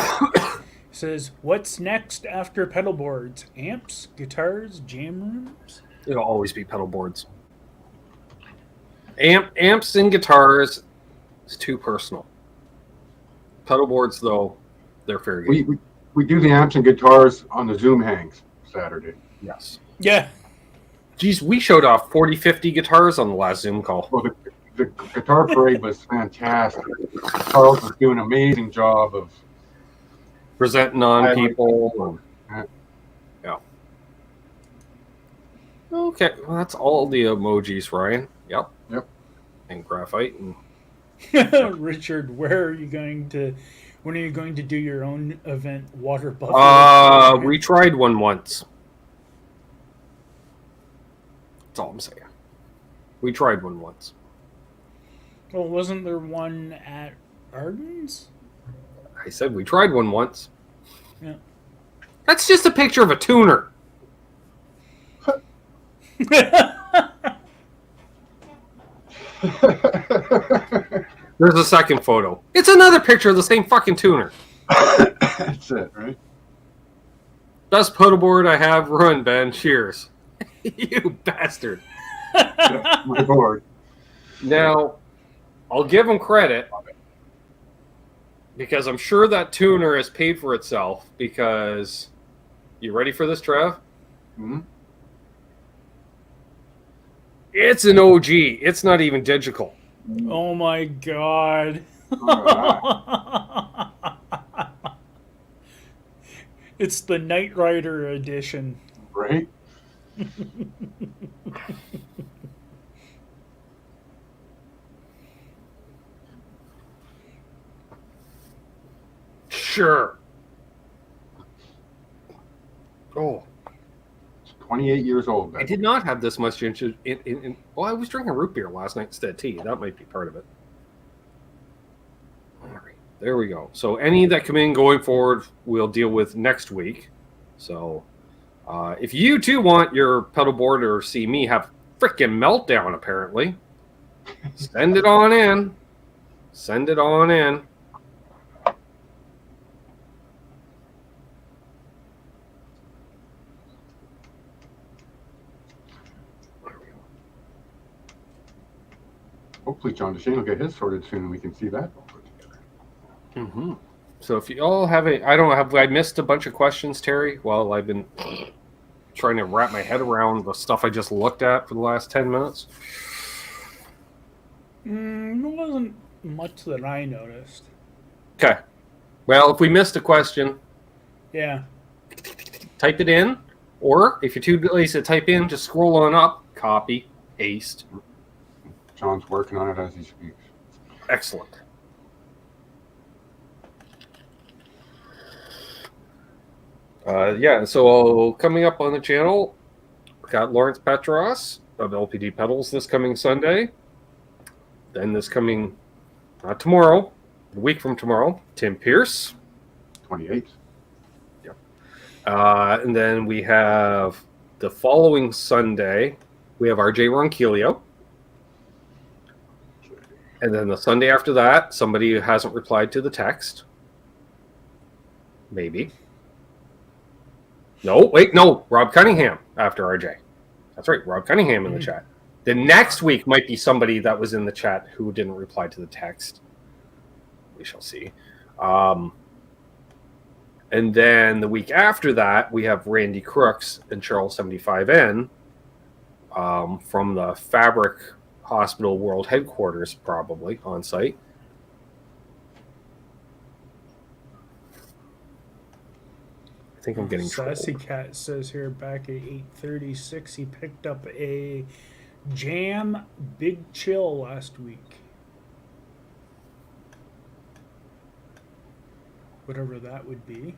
Says, what's next after pedal boards? Amps, guitars, jam rooms? It'll always be pedal boards. Amps and guitars is too personal. Pedal boards, though, they're fair game. We do the amps and guitars on the Zoom hangs Saturday. Yes. Yeah. Geez, we showed off 40, 50 guitars on the last Zoom call. Well, the guitar parade was fantastic. Charles was doing an amazing job of presenting on people. Yeah. Okay, well, that's all the emojis, Ryan. Yep. and graphite. And Richard, when are you going to do your own event, Water Buffalo? we tried one once. That's all I'm saying. We tried one once. Well, wasn't there one at Arden's? I said we tried one once. Yeah. That's just a picture of a tuner. There's a second photo. It's another picture of the same fucking tuner. That's it, right? Best pedalboard I have run, Ben. Cheers. You bastard. Yeah, my board. Now, I'll give him credit because I'm sure that tuner has paid for itself because... You ready for this, Trev? Mm-hmm. It's an OG. It's not even digital. Oh my god. All It's the Knight Rider edition. right? Sure. Oh, It's 28 years old. I did not have this much interest in. Well, I was drinking root beer last night instead of tea. That might be part of it. All right, there we go. So any that come in going forward, we'll deal with next week. So if you too want your pedal board or see me have freaking meltdown, apparently, send it on in. Send it on in. Hopefully John DeShane will get his sorted soon and we can see that all put together. Mm-hmm. So if you all have I missed a bunch of questions, Terry, while I've been trying to wrap my head around the stuff I just looked at for the last 10 minutes? There wasn't much that I noticed. Okay. Well, if we missed a question, Yeah. type it in. Or if you're too lazy to type in, just scroll on up, copy, paste. John's working on it as he speaks. Excellent. So coming up on the channel, we got Lawrence Petros of LPD Pedals this coming Sunday. Then not tomorrow, a week from tomorrow, Tim Pierce. 28. Yep. And then we have the following Sunday, we have RJ Ronquillo. And then the Sunday after that, somebody who hasn't replied to the text. Maybe. No, Rob Cunningham after RJ. That's right, Rob Cunningham in the chat. The next week might be somebody that was in the chat who didn't reply to the text. We shall see. And then the week after that, we have Randy Crooks and Charles 75N from the Fabric Hospital World Headquarters, probably on site. I think I'm getting Sassy trolled. Cat says here back at 8:36 he picked up a Jam Big Chill last week. Whatever that would be.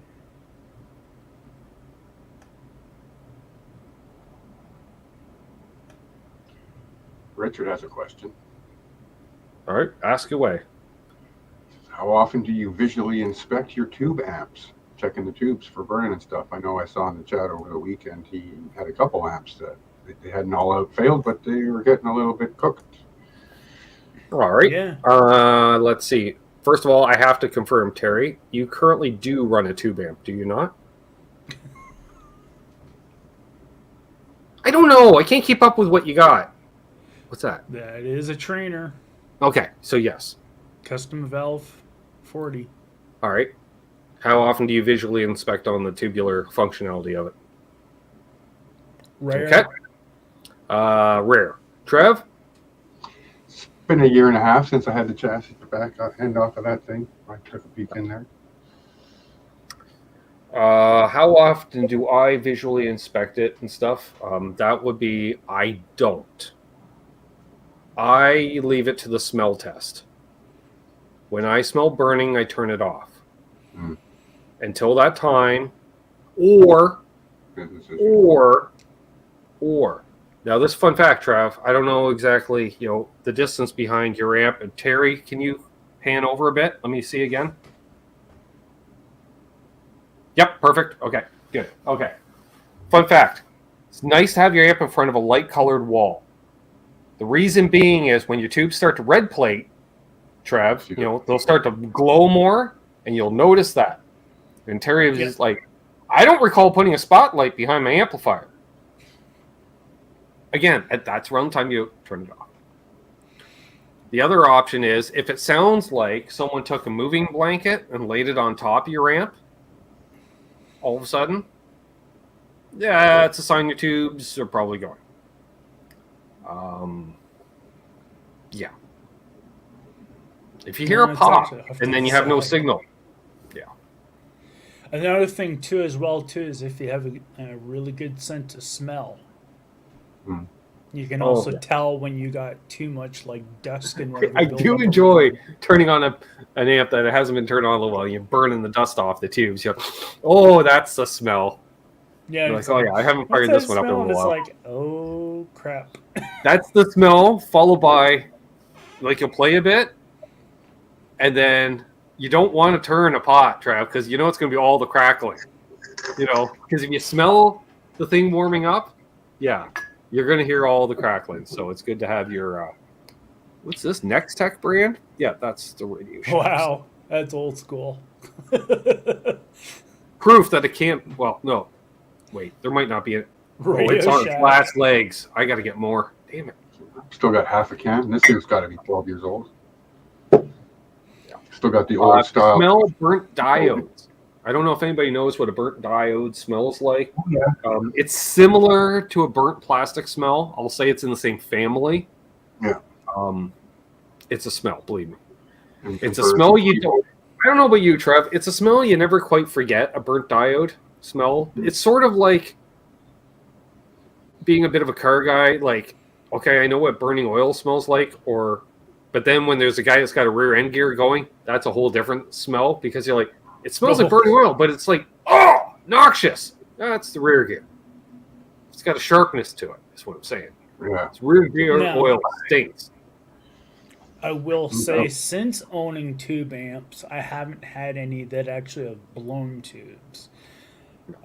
Richard has a question. All right, ask away. How often do you visually inspect your tube amps? Checking the tubes for burning and stuff. I know I saw in the chat over the weekend he had a couple amps that they hadn't all out failed, but they were getting a little bit cooked. All right. Yeah. Let's see. First of all, I have to confirm, Terry, you currently do run a tube amp, do you not? I don't know. I can't keep up with what you got. What's that? That is a trainer. Okay, so yes. Custom valve 40. All right. How often do you visually inspect on the tubular functionality of it? Rare. Okay. Rare. Trev? It's been a year and a half since I had the chassis back end off of that thing. I took a peek in there. How often do I visually inspect it and stuff? That would be I don't. I leave it to the smell test. When I smell burning, I turn it off. Until that time, or now this fun fact, Trav, I don't know exactly, the distance behind your amp. And Terry, can you pan over a bit? Let me see again. Yep, perfect. Okay, good. Okay. Fun fact. It's nice to have your amp in front of a light-colored wall. The reason being is when your tubes start to red plate, Trav, they'll start to glow more, and you'll notice that. And Terry was just like, I don't recall putting a spotlight behind my amplifier. Again, that's around the time you turn it off. The other option is if it sounds like someone took a moving blanket and laid it on top of your amp, all of a sudden, it's a sign your tubes are probably going. Yeah. If you hear a pop and then you have no signal. Yeah. Another thing too, as well too, is if you have a really good sense of smell. You can also tell when you got too much like dust and whatever. I do enjoy turning on an amp that hasn't been turned on in a while. You're burning the dust off the tubes. You're like, that's the smell. Yeah. You're like, I haven't fired this one up in a while. It's like, oh crap. That's the smell, followed by, like, you'll play a bit, and then you don't want to turn a pot, Trav, because you know it's going to be all the crackling. Because if you smell the thing warming up, you're going to hear all the crackling. So it's good to have your, what's this, Next Tech brand? Yeah, that's the radio show. Wow, that's old school. Proof that it can't, well, no. Wait, there might not be a... it's on its last legs. I got to get more. Damn it. Still got half a can. This thing's got to be 12 years old. Still got the old style. Smell burnt diodes. I don't know if anybody knows what a burnt diode smells like. It's similar to a burnt plastic smell. I'll say it's in the same family. Yeah. It's a smell, believe me. It's a smell you don't... I don't know about you, Trev. It's a smell you never quite forget, a burnt diode smell. It's sort of like being a bit of a car guy, like, okay, I know what burning oil smells like, but then when there's a guy that's got a rear end gear going, that's a whole different smell because you're like, it smells like burning oil, but it's like, noxious. That's the rear gear. It's got a sharpness to it, is what I'm saying. Yeah. It's rear gear oil stinks. I will say, since owning tube amps, I haven't had any that actually have blown tubes.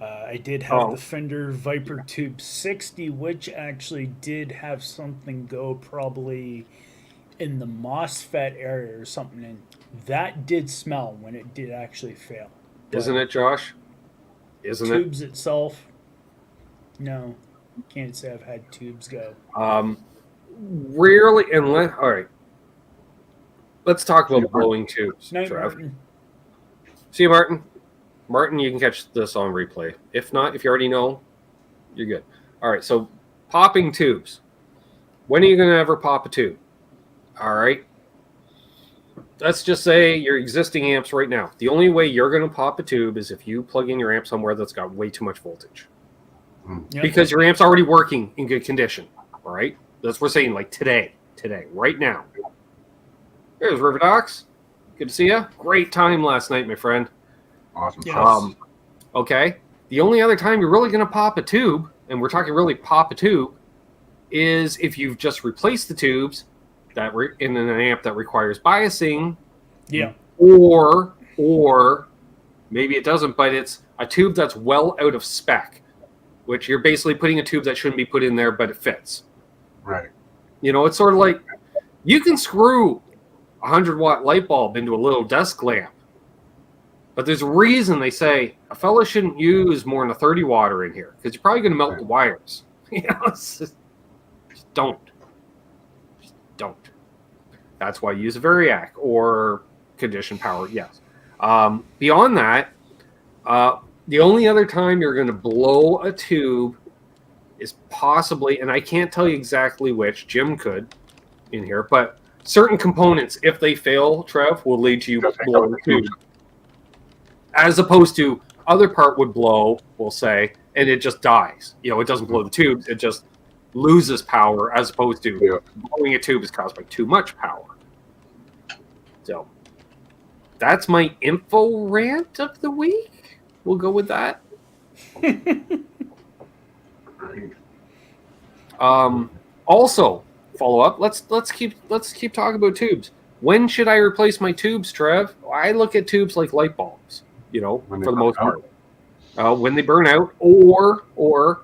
I did have the Fender Viper Tube 60, which actually did have something go probably in the MOSFET area or something, and that did smell when it did actually fail. Isn't it, Josh? Isn't it? Tubes itself, no. Can't say I've had tubes go. Rarely, unless... All right. Let's talk about blowing tubes, Night, Trev. Martin. See you, Martin. Martin, you can catch this on replay. If not, if you already know, you're good. All right, so popping tubes. When are you going to ever pop a tube? All right. Let's just say your existing amps right now. The only way you're going to pop a tube is if you plug in your amp somewhere that's got way too much voltage. Yep. Because your amp's already working in good condition. All right? That's what we're saying, like today, right now. There's River Docs. Good to see you. Great time last night, my friend. Awesome. Yes. Okay. The only other time you're really going to pop a tube, and we're talking really pop a tube, is if you've just replaced the tubes that in an amp that requires biasing. Yeah. Or maybe it doesn't, but it's a tube that's well out of spec, which you're basically putting a tube that shouldn't be put in there, but it fits. Right. It's sort of like you can screw a 100-watt light bulb into a little desk lamp. But there's a reason they say a fella shouldn't use more than a 30-watter in here because you're probably going to melt the wires. Just don't. Just don't. That's why you use a Variac or conditioned power, yes. Beyond that, the only other time you're going to blow a tube is possibly, and I can't tell you exactly which, Jim could in here, but certain components, if they fail, Trev, will lead to you blowing the tube. As opposed to other part would blow, we'll say, and it just dies. It doesn't blow the tubes. It just loses power as opposed to Yeah. blowing a tube is caused by too much power. So that's my info rant of the week. We'll go with that. Right. Also, follow up. Let's keep talking about tubes. When should I replace my tubes, Trev? I look at tubes like light bulbs, When they for the most burn part. When they burn out, or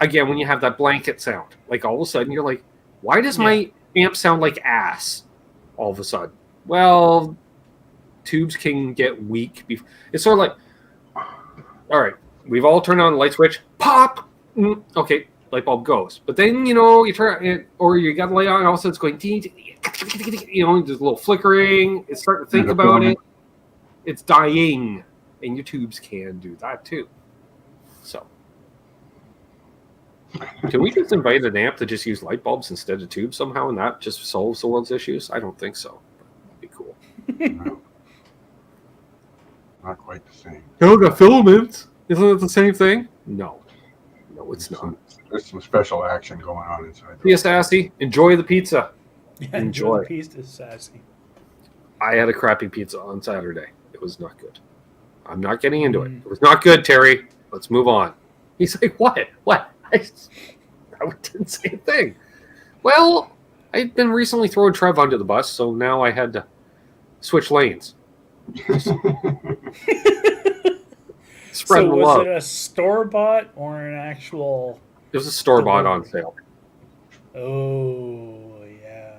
again when you have that blanket sound, like all of a sudden you're like, why does my amp sound like ass? All of a sudden, well, tubes can get weak. It's sort of like, all right, we've all turned on the light switch, pop. Okay, light bulb goes, but then you turn it, or you got the light on, and all of a sudden it's going, there's a little flickering. It's starting to think about it. It's dying, and your tubes can do that too. So, can we just invite an amp to just use light bulbs instead of tubes somehow, and that just solves the world's issues? I don't think so. That'd be cool. No. Not quite the same. The filaments. Isn't it the same thing? No, it's not. There's some special action going on inside. Be a sassy. Enjoy the pizza. Yeah, Enjoy. the pizza, sassy. I had a crappy pizza on Saturday. It was not good. I'm not getting into it. It was not good, Terry. Let's move on. He's like, what? What? I didn't say a thing. Well, I've been recently throwing Trev under the bus, so now I had to switch lanes. Spread So the was love. it a store-bought or an actual... It was a store-bought on sale. Oh, yeah.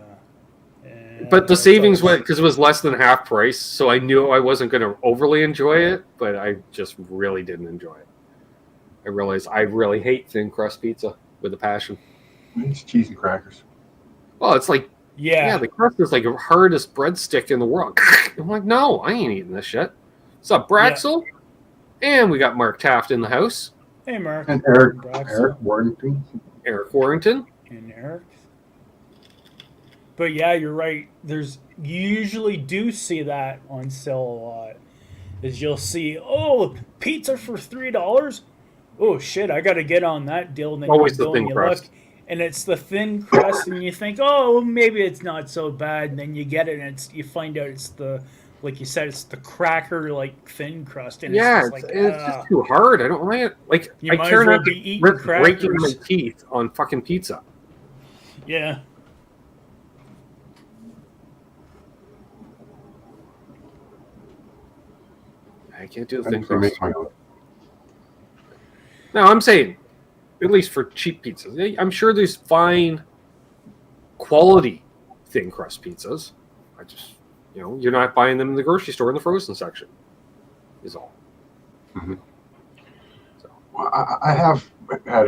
But the savings went because it was less than half price, so I knew I wasn't going to overly enjoy it, but I just really didn't enjoy it. I realized I really hate thin crust pizza with a passion. It's cheese and crackers. Well, it's like, Yeah. the crust is like the hardest breadstick in the world. I'm like, no, I ain't eating this shit. What's up, Braxel? And we got Mark Taft in the house. Hey, Mark. And Eric Braxton. Warrington. Eric Warrington. And Eric. But yeah, you're right. You usually do see that on sale a lot. Is you'll see, pizza for $3. Oh shit, I got to get on that deal. And then Always you the go thin and you crust. look, and it's the thin crust, and you think, oh, maybe it's not so bad. And then you get it, and you find out it's the, like you said, it's the cracker like thin crust, and Yeah, it's just it's just too hard. I don't like it. Like, You I might care as well not be to eating rip breaking my crackers. teeth on fucking pizza. yeah. I can't do the I thin usually crust. make my own. No, I'm saying, at least for cheap pizzas, I'm sure there's fine quality thin crust pizzas. I just, you're not buying them in the grocery store in the frozen section. Is all. Well, I have had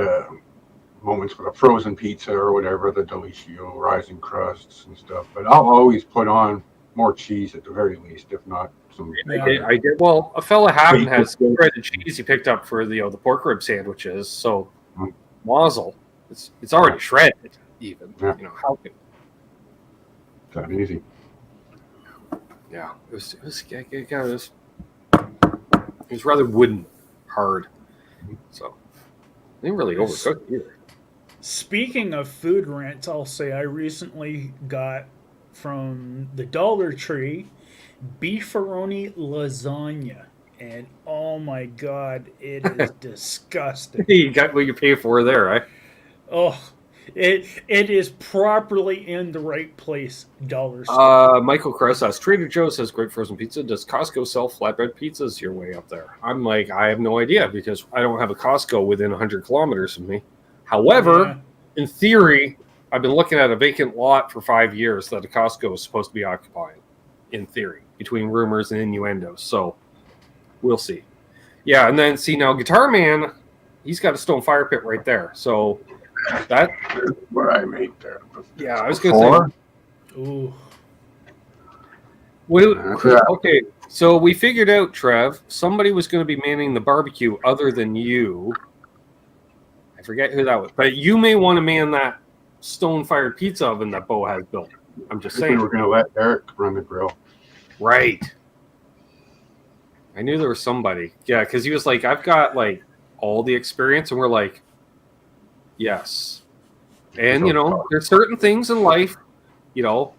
moments with a frozen pizza or whatever, the Delicio, rising crusts and stuff. But I'll always put on more cheese at the very least, if not some. I did. Well, a fella Haven has shredded cheese he picked up for the pork rib sandwiches. So, mazel, it's already shredded. Even Yeah. How can That easy. Yeah, it was rather wooden, hard. So they didn't really overcook it either. Speaking of food rants, I'll say I recently got from the Dollar Tree beefaroni lasagna, and oh my god, it is disgusting. You got what you pay for there, right? Oh, it is properly in the right place. Dollar Store. Michael Kress says Trader Joe's has great frozen pizza. Does Costco sell flatbread pizzas your way up there? I'm like, I have no idea because I don't have a Costco within 100 kilometers of me. However, in theory, I've been looking at a vacant lot for 5 years that a Costco is supposed to be occupying. In theory, between rumors and innuendos. So we'll see. Yeah, and then see now Guitar Man, he's got a stone fire pit right there. So that Where I made there. yeah, I was gonna say. Ooh. Okay, so we figured out, Trev, somebody was going to be manning the barbecue other than you. I forget who that was, but you may want to man that stone-fired pizza oven that Bo has built. I'm just We saying. were going to let Eric run the grill. Right. I knew there was somebody. Yeah, because he was like, I've got like all the experience, and we're like, yes. And, you know, there's certain things in life, you know,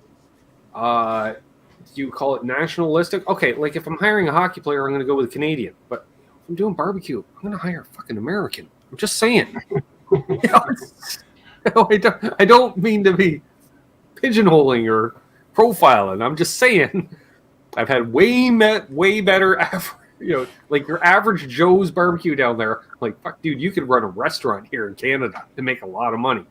you call it nationalistic. Okay, like if I'm hiring a hockey player, I'm going to go with a Canadian. But if I'm doing barbecue, I'm going to hire a fucking American. I'm just saying. You know, I don't mean to be pigeonholing or profiling. I'm just saying I've had way better you know, like your average Joe's barbecue down there. Like, fuck, dude, you could run a restaurant here in Canada and make a lot of money.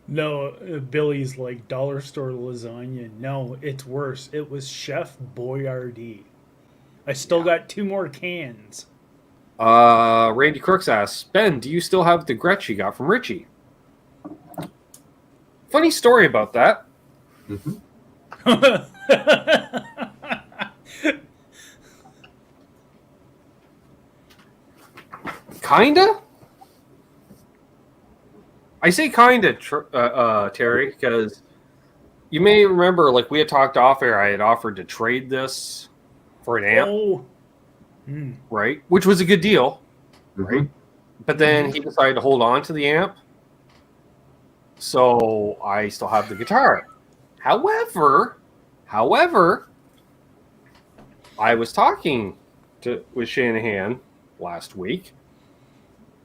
No, Billy's like dollar store lasagna. No, it's worse. It was Chef Boyardee. I still got 2 more cans. Randy Crooks asks, Ben, do you still have the Gretsch you got from Richie? Funny story about that. Kinda? I say kinda, Terry, because you may remember, like, we had talked off air, I had offered to trade this for an amp. Oh. Right? Which was a good deal. Right? But then he decided to hold on to the amp. So I still have the guitar. However, I was talking with Shanahan last week,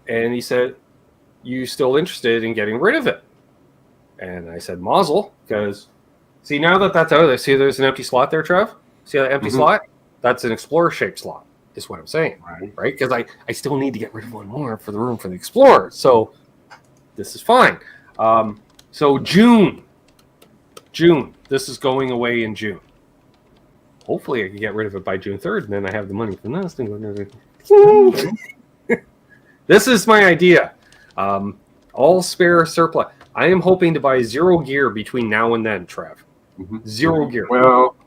and he said, "You still interested in getting rid of it?" And I said, "Mazel," because see, now that that's out of there, see there's an empty slot there, Trev? See that empty slot? That's an Explorer-shaped slot, is what I'm saying. Right? Because I still need to get rid of one more for the room for the Explorer. So this is fine. So June. This is going away in June. Hopefully I can get rid of it by June 3rd, and then I have the money from this. This is my idea. All spare surplus. I am hoping to buy 0 gear between now and then, Trev. 0 gear. Well,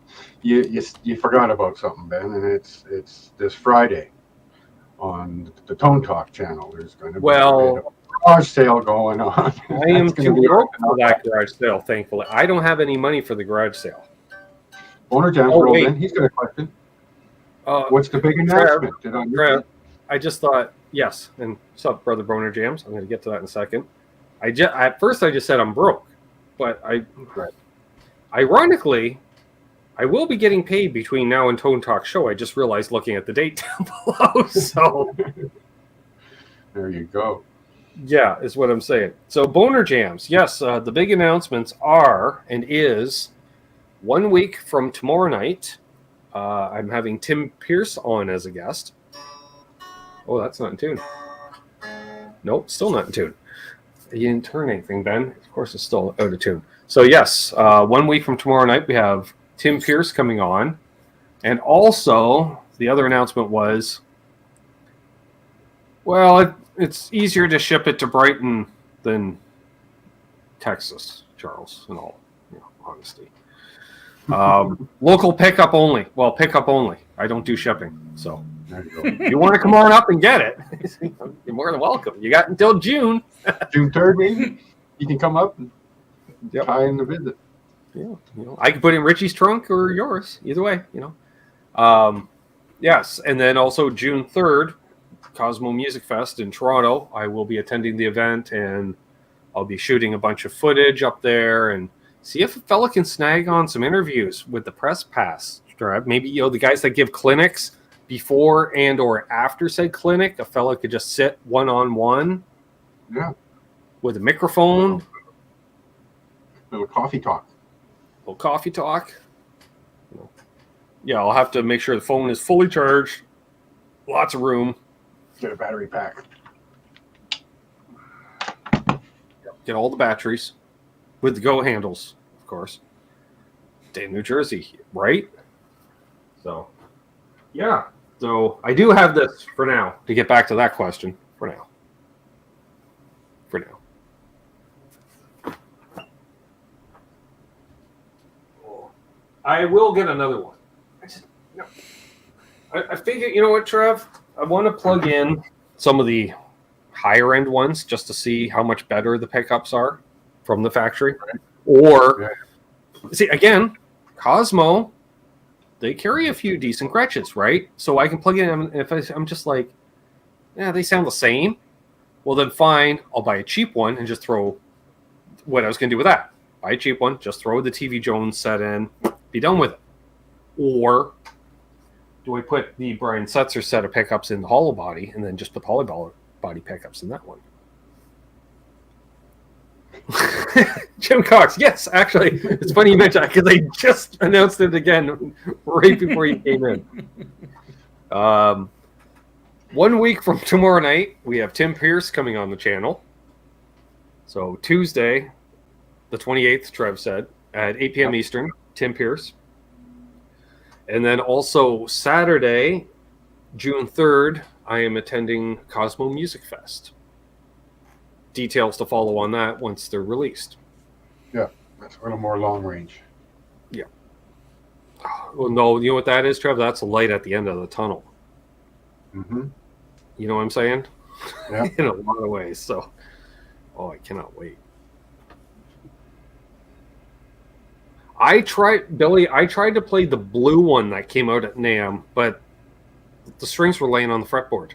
you forgot about something, Ben, and it's this Friday on the Tone Talk channel. There's going to be a garage sale going on. I am too broke for that garage sale, thankfully. I don't have any money for the garage sale. Owner Jams rolled in. He's got a question. What's the big announcement? Trev, I just thought, yes, and what's up, Brother Boner Jams? I'm going to get to that in a second. At first I just said I'm broke, but ironically, I will be getting paid between now and Tone Talk show. I just realized looking at the date down below. So there you go. Yeah, is what I'm saying. So Boner Jams, yes, the big announcements are and is 1 week from tomorrow night. I'm having Tim Pierce on as a guest. Oh, that's not in tune. Nope, still not in tune. You didn't turn anything, Ben. Of course, it's still out of tune. So yes, 1 week from tomorrow night, we have Tim Pierce coming on. And also, the other announcement was, well, it's easier to ship it to Brighton than Texas, Charles, in all honesty. Local pickup only. Well, pickup only. I don't do shipping. So there you go. You want to come on up and get it, you're more than welcome. You got until June. June 3rd, maybe? You can come up and tie in the visit. Yeah, I can put in Richie's trunk or yours. Either way, Yes, and then also June 3rd, Cosmo Music Fest in Toronto. I will be attending the event, and I'll be shooting a bunch of footage up there and see if a fella can snag on some interviews with the press pass. Maybe the guys that give clinics before and or after said clinic, a fella could just sit one-on-one with a microphone. Little coffee talk. Yeah, I'll have to make sure the phone is fully charged, lots of room. Get a battery pack. Get all the batteries with the Go handles, of course. Stay in New Jersey, right? So, yeah. So I do have this for now, to get back to that question, for now. I will get another one. I figure, you know what, Trev? I want to plug in some of the higher end ones just to see how much better the pickups are from the factory. Or, see, again, Cosmo, they carry a few decent Gretches, right? So I can plug in, if I'm just like, yeah, they sound the same. Well, then fine, I'll buy a cheap one and just throw what I was going to do with that. Buy a cheap one, just throw the TV Jones set in, be done with it. Or do I put the Brian Setzer set of pickups in the hollow body and then just put the hollow body pickups in that one? Jim Cox, yes, actually, it's funny you mentioned that because they just announced it again right before you came in. 1 week from tomorrow night, we have Tim Pierce coming on the channel. So Tuesday, the 28th, Trev said, at 8 p.m. Eastern, Tim Pierce. And then also Saturday, June 3rd, I am attending Cosmo Music Fest. Details to follow on that once they're released. Yeah, that's a little more long range. Yeah. Well, no, you know what that is, Trev? That's a light at the end of the tunnel. Mm-hmm. You know what I'm saying? Yeah. In a lot of ways. So, I cannot wait. I tried to play the blue one that came out at NAMM, but the strings were laying on the fretboard.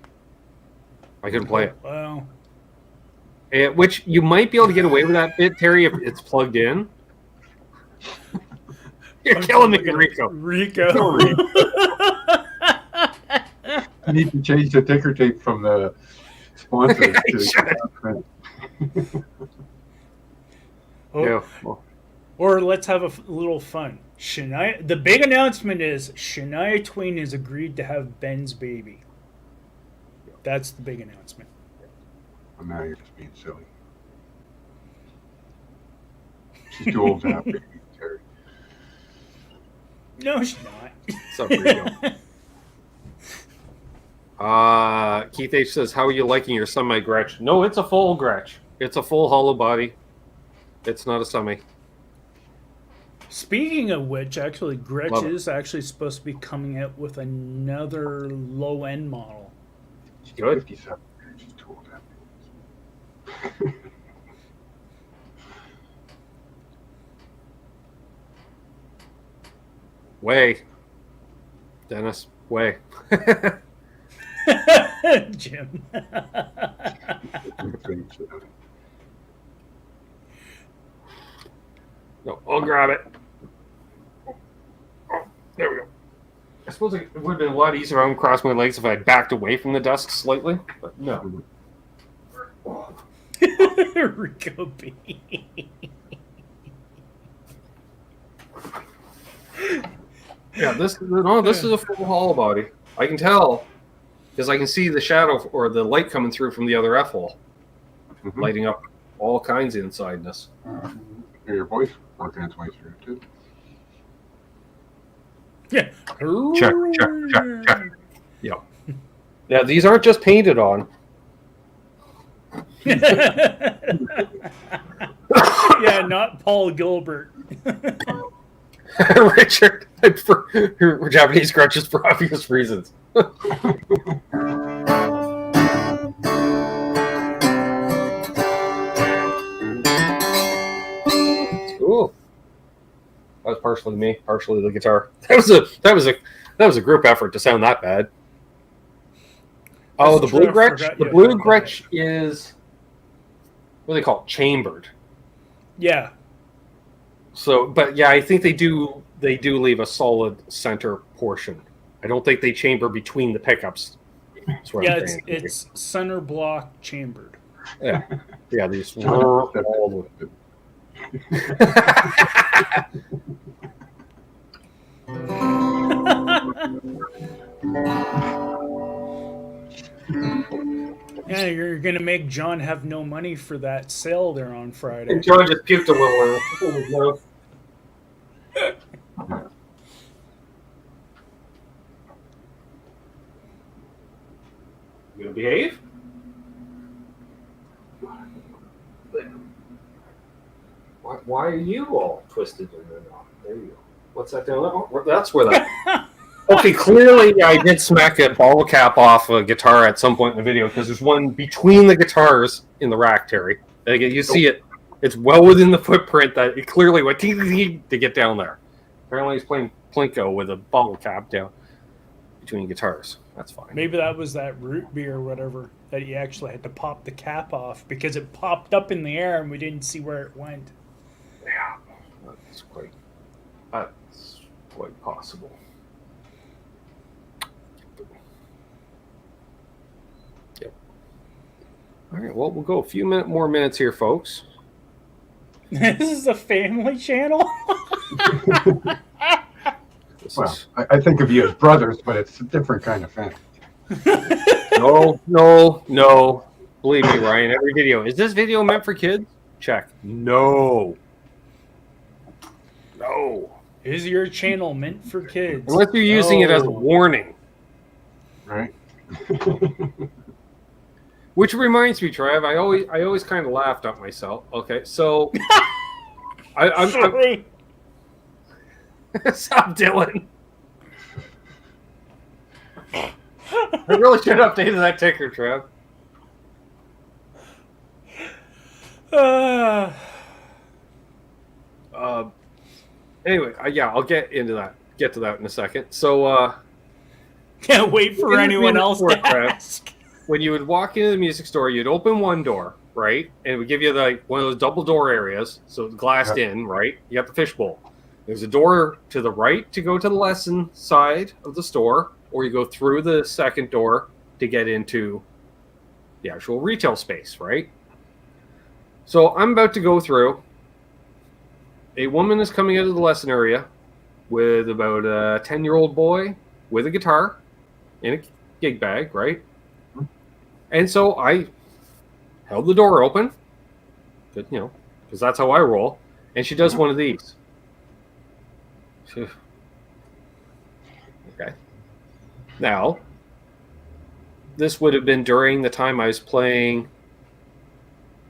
I couldn't play it. Wow. Which you might be able to get away with that bit, Terry, if it's plugged in. You're killing me, Rico. Rico. I need to change the ticker tape from the sponsor to the Yeah. Well, Or let's have a little fun. The big announcement is Shania Twain has agreed to have Ben's baby. That's the big announcement. Well, now you're just being silly. She's too old to have babies, Terry. No, she's not. what's up, Rico? Keith H says, how are you liking your semi-Gretsch? No, it's a full Gretsch. It's a full hollow body. It's not a semi. Speaking of which, actually, Gretsch Love it. is actually supposed to be coming out with another low-end model. She's Good. 57. She's too old to have babies. Way. Dennis, way. Jim. No, I'll grab it. Oh, there we go. I suppose it would have been a lot easier if I crossed my legs if I had backed away from the desk slightly, but no. Rico B. Yeah, this is a full hollow body. I can tell because I can see the shadow or the light coming through from the other F-hole, lighting up all kinds of insideness. Hear your voice working its way through too. Yeah. Check. Yeah. Yeah, these aren't just painted on. Yeah, not Paul Gilbert. Richard, for Japanese crutches for obvious reasons. Ooh. That was partially me, partially the guitar. That was a group effort to sound that bad. Oh, the blue Gretsch. The blue Gretsch is what do they call it? Chambered. Yeah. So, but yeah, I think they do leave a solid center portion. I don't think they chamber between the pickups. Yeah, it's center block chambered. Yeah. Yeah, these Yeah, you're gonna make John have no money for that sale there on Friday. And John just puked a little. You gonna behave? Why are you all twisted in the knot? There you go. What's that down? Oh, that's where that. Okay, clearly I did smack a bottle cap off a guitar at some point in the video because there's one between the guitars in the rack, Terry. Like, you see it. It's well within the footprint that it clearly went to get down there. Apparently he's playing Plinko with a bottle cap down. between guitars. That's fine. Maybe that was that root beer or whatever that you actually had to pop the cap off because it popped up in the air and we didn't see where it went. Yeah, that's quite possible. Yep. All right. Well, we'll go a few more minutes here, folks. This is a family channel. Well, I think of you as brothers, but it's a different kind of family. No. Believe me, Ryan. Every video. Is this video meant for kids? Check. No. Is your channel meant for kids? Unless you're using it as a warning. Right. Which reminds me, Trev, I always kind of laughed at myself. Okay, so I'm Sorry. Stop, Dylan. I really should have updated that ticker, Trev. Anyway, yeah, I'll get to that in a second. So, Can't wait for anyone else to ask. when you would walk into the music store, you'd open one door, right? And it would give you like one of those double door areas, so it's glassed in, right? You got the fishbowl. There's a door to the right to go to the lesson side of the store, or you go through the second door to get into the actual retail space, right? So I'm about to go through. A woman is coming out of the lesson area with about a 10-year-old boy with a guitar in a gig bag, right? And so I held the door open, because that's how I roll. And she does one of these. Okay. Now, this would have been during the time I was playing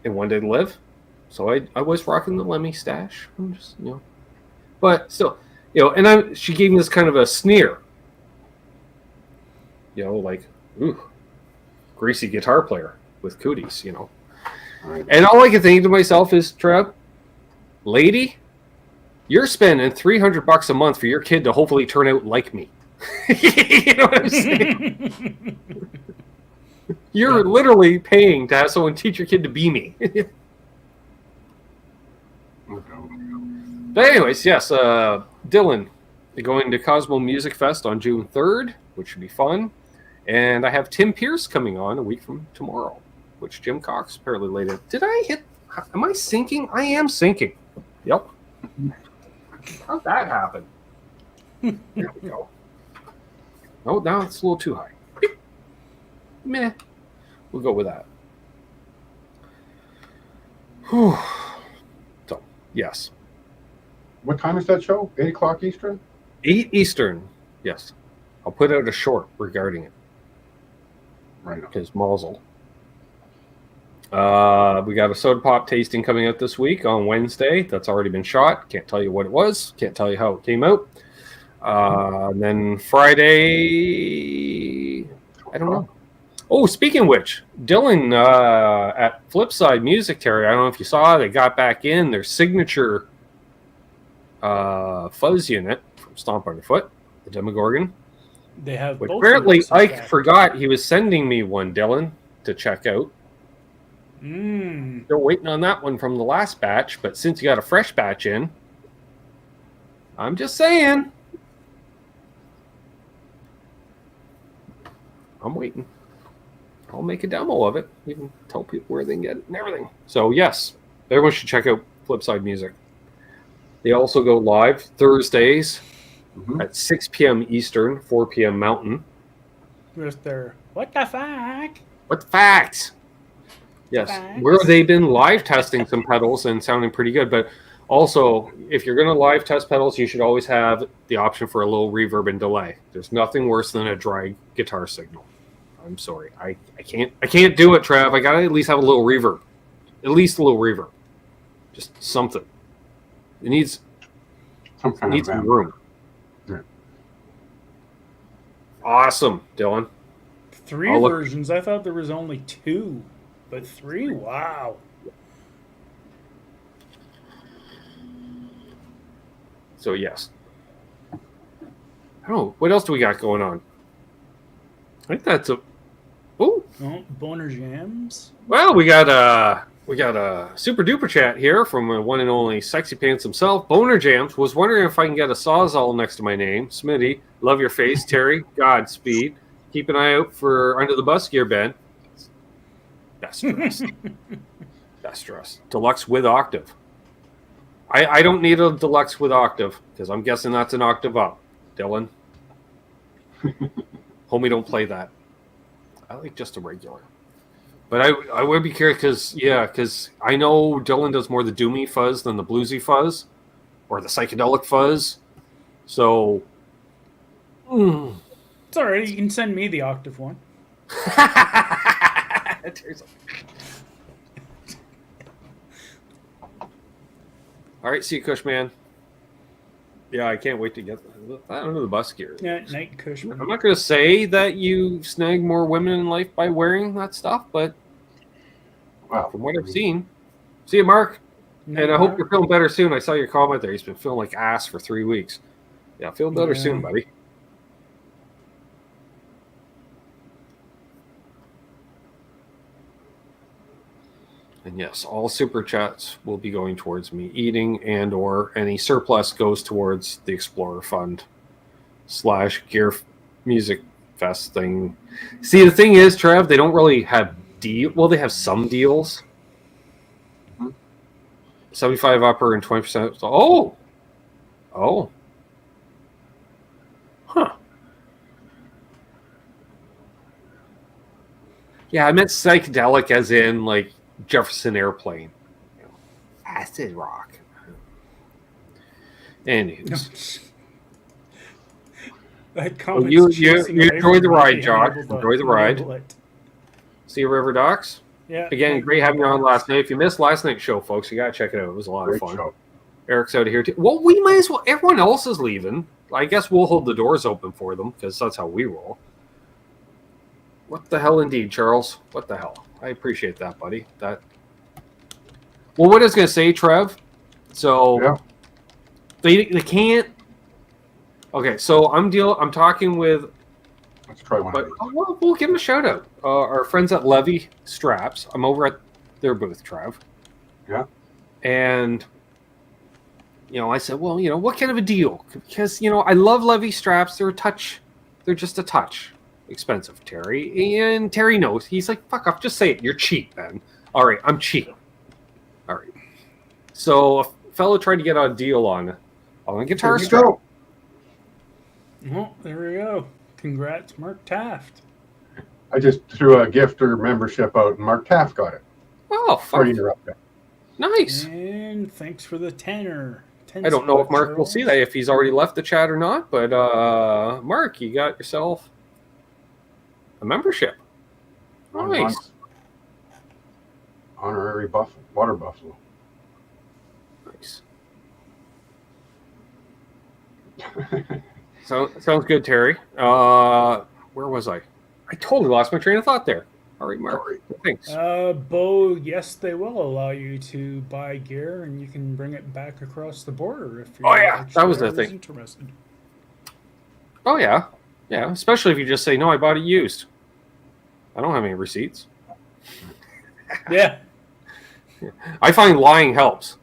in One Day to Live. So I was rocking the Lemmy stash. I'm just, but still, and she gave me this kind of a sneer. Like, ooh, greasy guitar player with cooties, Right. And all I can think to myself is, Trev, lady, you're spending $300 a month for your kid to hopefully turn out like me. You know what I'm saying? You're literally paying to have someone teach your kid to be me. But anyways, yes, Dylan, going to Cosmo Music Fest on June 3rd, which should be fun. And I have Tim Pierce coming on a week from tomorrow, which Jim Cox apparently laid in. Am I syncing? I am syncing. Yep. How'd that happen? There we go. Oh, now it's a little too high. Meh. We'll go with that. Whew. So, yes. What time is that show? 8 o'clock Eastern? 8 Eastern. Yes. I'll put out a short regarding it. Right. Because Mazel. We got a soda pop tasting coming out this week on Wednesday. That's already been shot. Can't tell you what it was. Can't tell you how it came out. And then Friday, I don't know. Oh, speaking of which, Dylan at Flipside Music Terry, I don't know if you saw, they got back in their signature fuzz unit from Stomp Underfoot, the Demogorgon. They have Which both apparently of those Ike back. forgot he was sending me one, Dylan, to check out. Mm. Still waiting on that one from the last batch, but since you got a fresh batch in, I'm just saying. I'm waiting. I'll make a demo of it. Even tell people where they can get it and everything. So yes, everyone should check out Flipside Music. They also go live Thursdays at 6 p.m. Eastern, 4 p.m. Mountain. With their what the fuck? What the facts? Yes, where they've been live testing some pedals and sounding pretty good. But also, if you're going to live test pedals, you should always have the option for a little reverb and delay. There's nothing worse than a dry guitar signal. I'm sorry, I can't do it, Trav. I gotta at least have a little reverb, at least a little reverb, just something. It needs some room. Yeah. Awesome, Dylan. 3 versions. I thought there was only 2, but 3. Wow. So yes. Oh, what else do we got going on? I think that's a. Oh, Boner Jams. well, we got a super duper chat here from one and only Sexy Pants himself. Boner Jams was wondering if I can get a Sawzall next to my name. Smitty, love your face. Terry, Godspeed. Keep an eye out for Under the Bus gear, Ben. Best dressed. Best dressed. Deluxe with octave. I don't need a deluxe with octave because I'm guessing that's an octave up. Dylan. Homie, don't play that. I like just a regular. But I would be curious because I know Dylan does more the doomy fuzz than the bluesy fuzz or the psychedelic fuzz. So. It's all right. You can send me the octave one. All right, see you, Cushman. Yeah, I can't wait to get under the bus gear. Yeah, Night Cushman. I'm not going to say that you snag more women in life by wearing that stuff, but from what I've seen. See you, Mark. And I hope you're feeling better soon. I saw your comment there. He's been feeling like ass for 3 weeks. Yeah, feeling better soon, buddy. And yes, all super chats will be going towards me eating, and or any surplus goes towards the Explorer Fund / Gear Music Fest thing. See, the thing is, Trev, they don't really have well, they have some deals. 75 upper and 20%. Oh. Huh. Yeah, I meant psychedelic as in like Jefferson Airplane, acid rock. Anyways, you enjoy the ride, Josh. Enjoy the ride. See you, River Docs. Yeah. Again, great having you on last night. If you missed last night's show, folks, you gotta check it out. It was a lot of fun. Show. Eric's out of here too. Well, we might as well. Everyone else is leaving. I guess we'll hold the doors open for them because that's how we roll. What the hell, indeed, Charles? What the hell? I appreciate that, buddy. Well, what I was going to say, Trev, so they can't. Okay, so I'm talking with. Let's try one. We'll give them a shout out. Our friends at Levy Straps. I'm over at their booth, Trev. Yeah. And I said, well, what kind of a deal? Because I love Levy Straps. They're just a touch expensive, Terry. And Terry knows. He's like, fuck off, just say it. You're cheap, man. All right, I'm cheap. All right. So a fellow tried to get a deal on a guitar strap. Well, there we go. Congrats, Mark Taft. I just threw a gift or membership out, and Mark Taft got it. Oh, fuck. Sorry to interrupt that. Nice. And thanks for the tenner. I don't know if Mark will see that, if he's already left the chat or not, but Mark, you got yourself a membership. Nice. Honorary water buffalo. Nice. Sounds good, Terry. Where was I? I totally lost my train of thought there. All right, Mark. Thanks. Bo, yes, they will allow you to buy gear, and you can bring it back across the border if you're that was the thing. Interested. Oh, yeah. Yeah, especially if you just say, no, I bought it used. I don't have any receipts. Yeah. I find lying helps.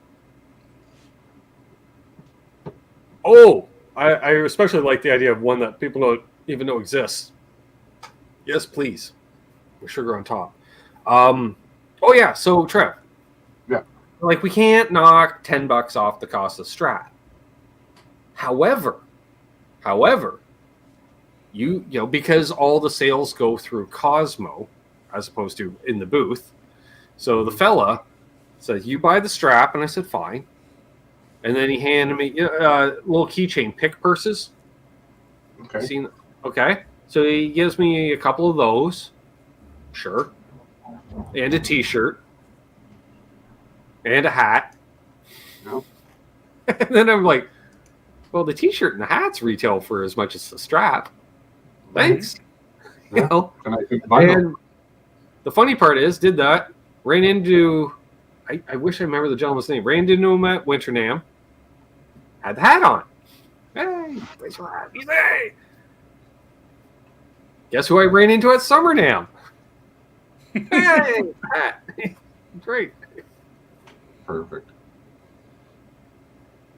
Oh, I especially like the idea of one that people don't even know exists. Yes, please. With sugar on top. Oh, yeah. So, Trev. Yeah. Like, we can't knock $10 off the cost of Strat. However, you know, because all the sales go through Cosmo as opposed to in the booth. So the fella said, you buy the strap. And I said, fine. And then he handed me little keychain pick purses. Okay. Okay. So he gives me a couple of those. Sure. And a t-shirt. And a hat. No. And then I'm like, well, the t-shirt and the hats retail for as much as the strap. Thanks. Mm-hmm. You know? And the funny part is, did that, ran into, I wish I remember the gentleman's name, ran into him at Winternam, had the hat on. Hey, place your hat. He's hey. Guess who I ran into at Summerdam? Hey, Pat. Great. Perfect.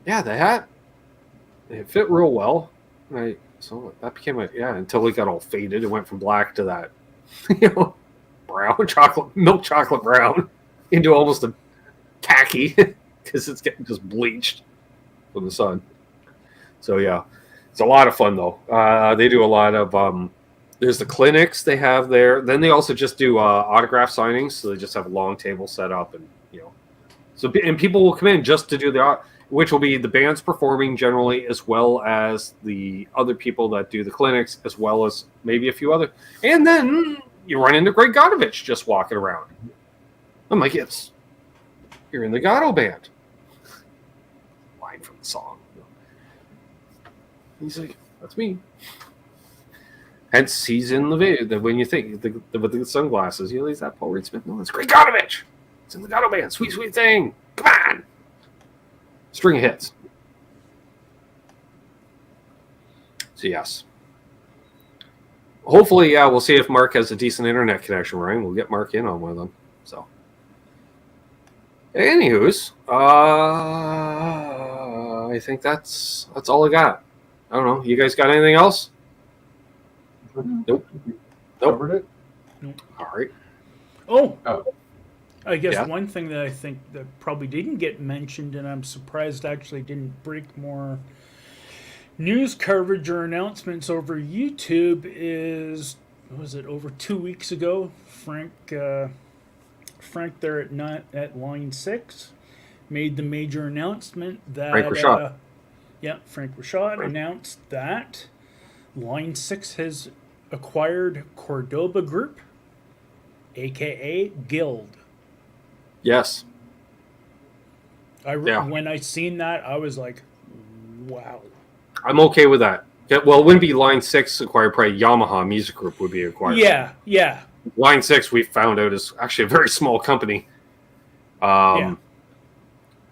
Yeah, the hat. It fit real well. Right. So that became until it got all faded. It went from black to that, brown milk chocolate brown, into almost a khaki because it's getting just bleached from the sun. So yeah, it's a lot of fun though. They do a lot of there's the clinics they have there. Then they also just do autograph signings. So they just have a long table set up, and and people will come in just to do which will be the bands performing generally, as well as the other people that do the clinics, as well as maybe a few other. And then you run into Greg Godovich just walking around. I'm like, you're in the Gatto band. Line from the song. He's like, that's me. Hence, he's in the video. When you think with the sunglasses, he's that Paul Reed Smith. No, it's Greg Godovich. It's in the Gatto band. Sweet, sweet thing. Come on. String of hits. So yes. Hopefully, we'll see if Mark has a decent internet connection, Ryan. We'll get Mark in on one of them. So, anywho's, I think that's all I got. I don't know. You guys got anything else? Nope. Covered it. Nope. All right. Oh. Oh. I guess one thing that I think that probably didn't get mentioned, and I'm surprised actually didn't break more news coverage or announcements over YouTube, is, was it over 2 weeks ago? Frank there at Line 6 made the major announcement that Frank Rashad. Frank Rashad announced that Line 6 has acquired Cordoba Group, aka Guild. Yes. When I seen that, I was like, wow. I'm okay with that. Well, it wouldn't be Line 6 acquired, probably Yamaha Music Group would be acquired. Yeah. Line 6, we found out, is actually a very small company.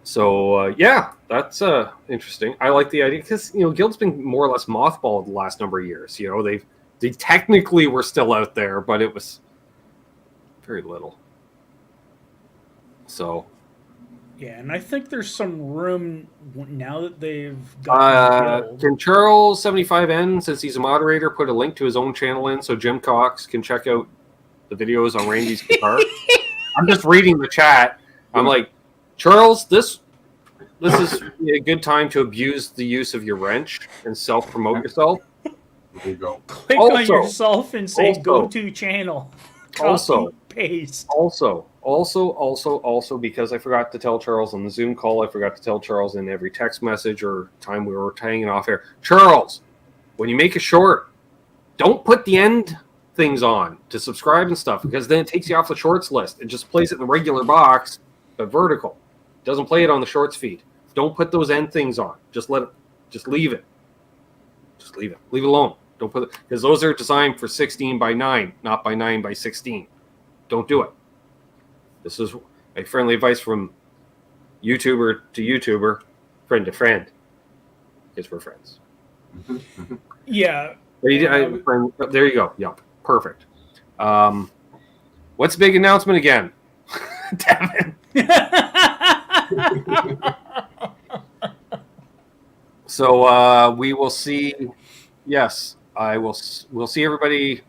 So, that's interesting. I like the idea because, Guild's been more or less mothballed the last number of years. They technically were still out there, but it was very little. So, yeah, and I think there's some room now that they've got can Charles 75N, since he's a moderator, put a link to his own channel in so Jim Cox can check out the videos on Randy's guitar? I'm just reading the chat. I'm like, Charles, this is a good time to abuse the use of your wrench and self-promote yourself. There you go. Click on yourself and say go to channel. Copy, paste. Also, because I forgot to tell Charles on the Zoom call, I forgot to tell Charles in every text message or time we were hanging off air. Charles, when you make a short, don't put the end things on to subscribe and stuff, because then it takes you off the shorts list. It just plays it in the regular box, but vertical. It doesn't play it on the shorts feed. Don't put those end things on. Just leave it. Just leave it. Leave it alone. Don't put it, because those are designed for 16 by 9, not by 9 by 16. Don't do it. This is a friendly advice from YouTuber to YouTuber, friend to friend, because we're friends. Yeah. There you go. Yep. Perfect. What's the big announcement again? Devin. So we will see. Yes, we'll see everybody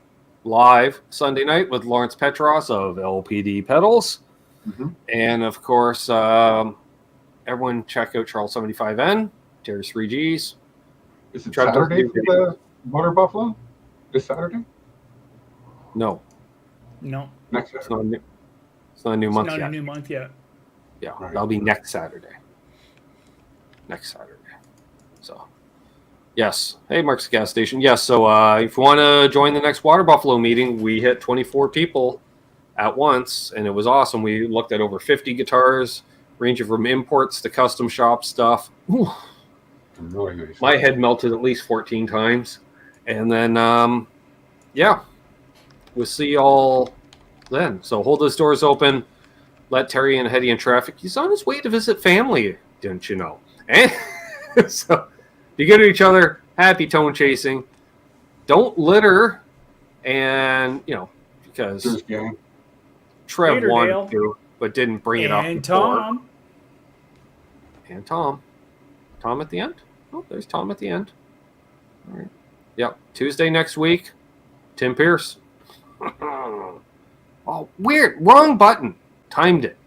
live Sunday night with Lawrence Petros of LPD Pedals. Mm-hmm. And of course, everyone check out Charles 75N, Terry's 3Gs. Is it Saturday for the Motor Buffalo? This Saturday? No. Next Saturday. It's not a new month yet. Not a new month yet. Yeah, Right. That'll be next Saturday. So, yes. Hey, Mark's gas station. Yes, so if you want to join the next Water Buffalo meeting, we hit 24 people at once, and it was awesome. We looked at over 50 guitars, ranging from imports to custom shop stuff. Whew. Really nice. My head melted at least 14 times. And then, we'll see you all then. So hold those doors open. Let Terry and Hetty in traffic. He's on his way to visit family, didn't you know? And so be good to each other. Happy tone chasing. Don't litter And, because Cheers, gang. Trev Later, wanted Dale. to, but didn't bring it up And before. Tom. And Tom. Tom at the end? Oh, there's Tom at the end. All right. Yep. Tuesday next week, Tim Pierce. Oh, weird. Wrong button. Timed it.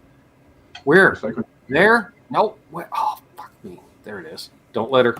Weird. Recycle- There? Nope. Oh, fuck me. There it is. Don't let her.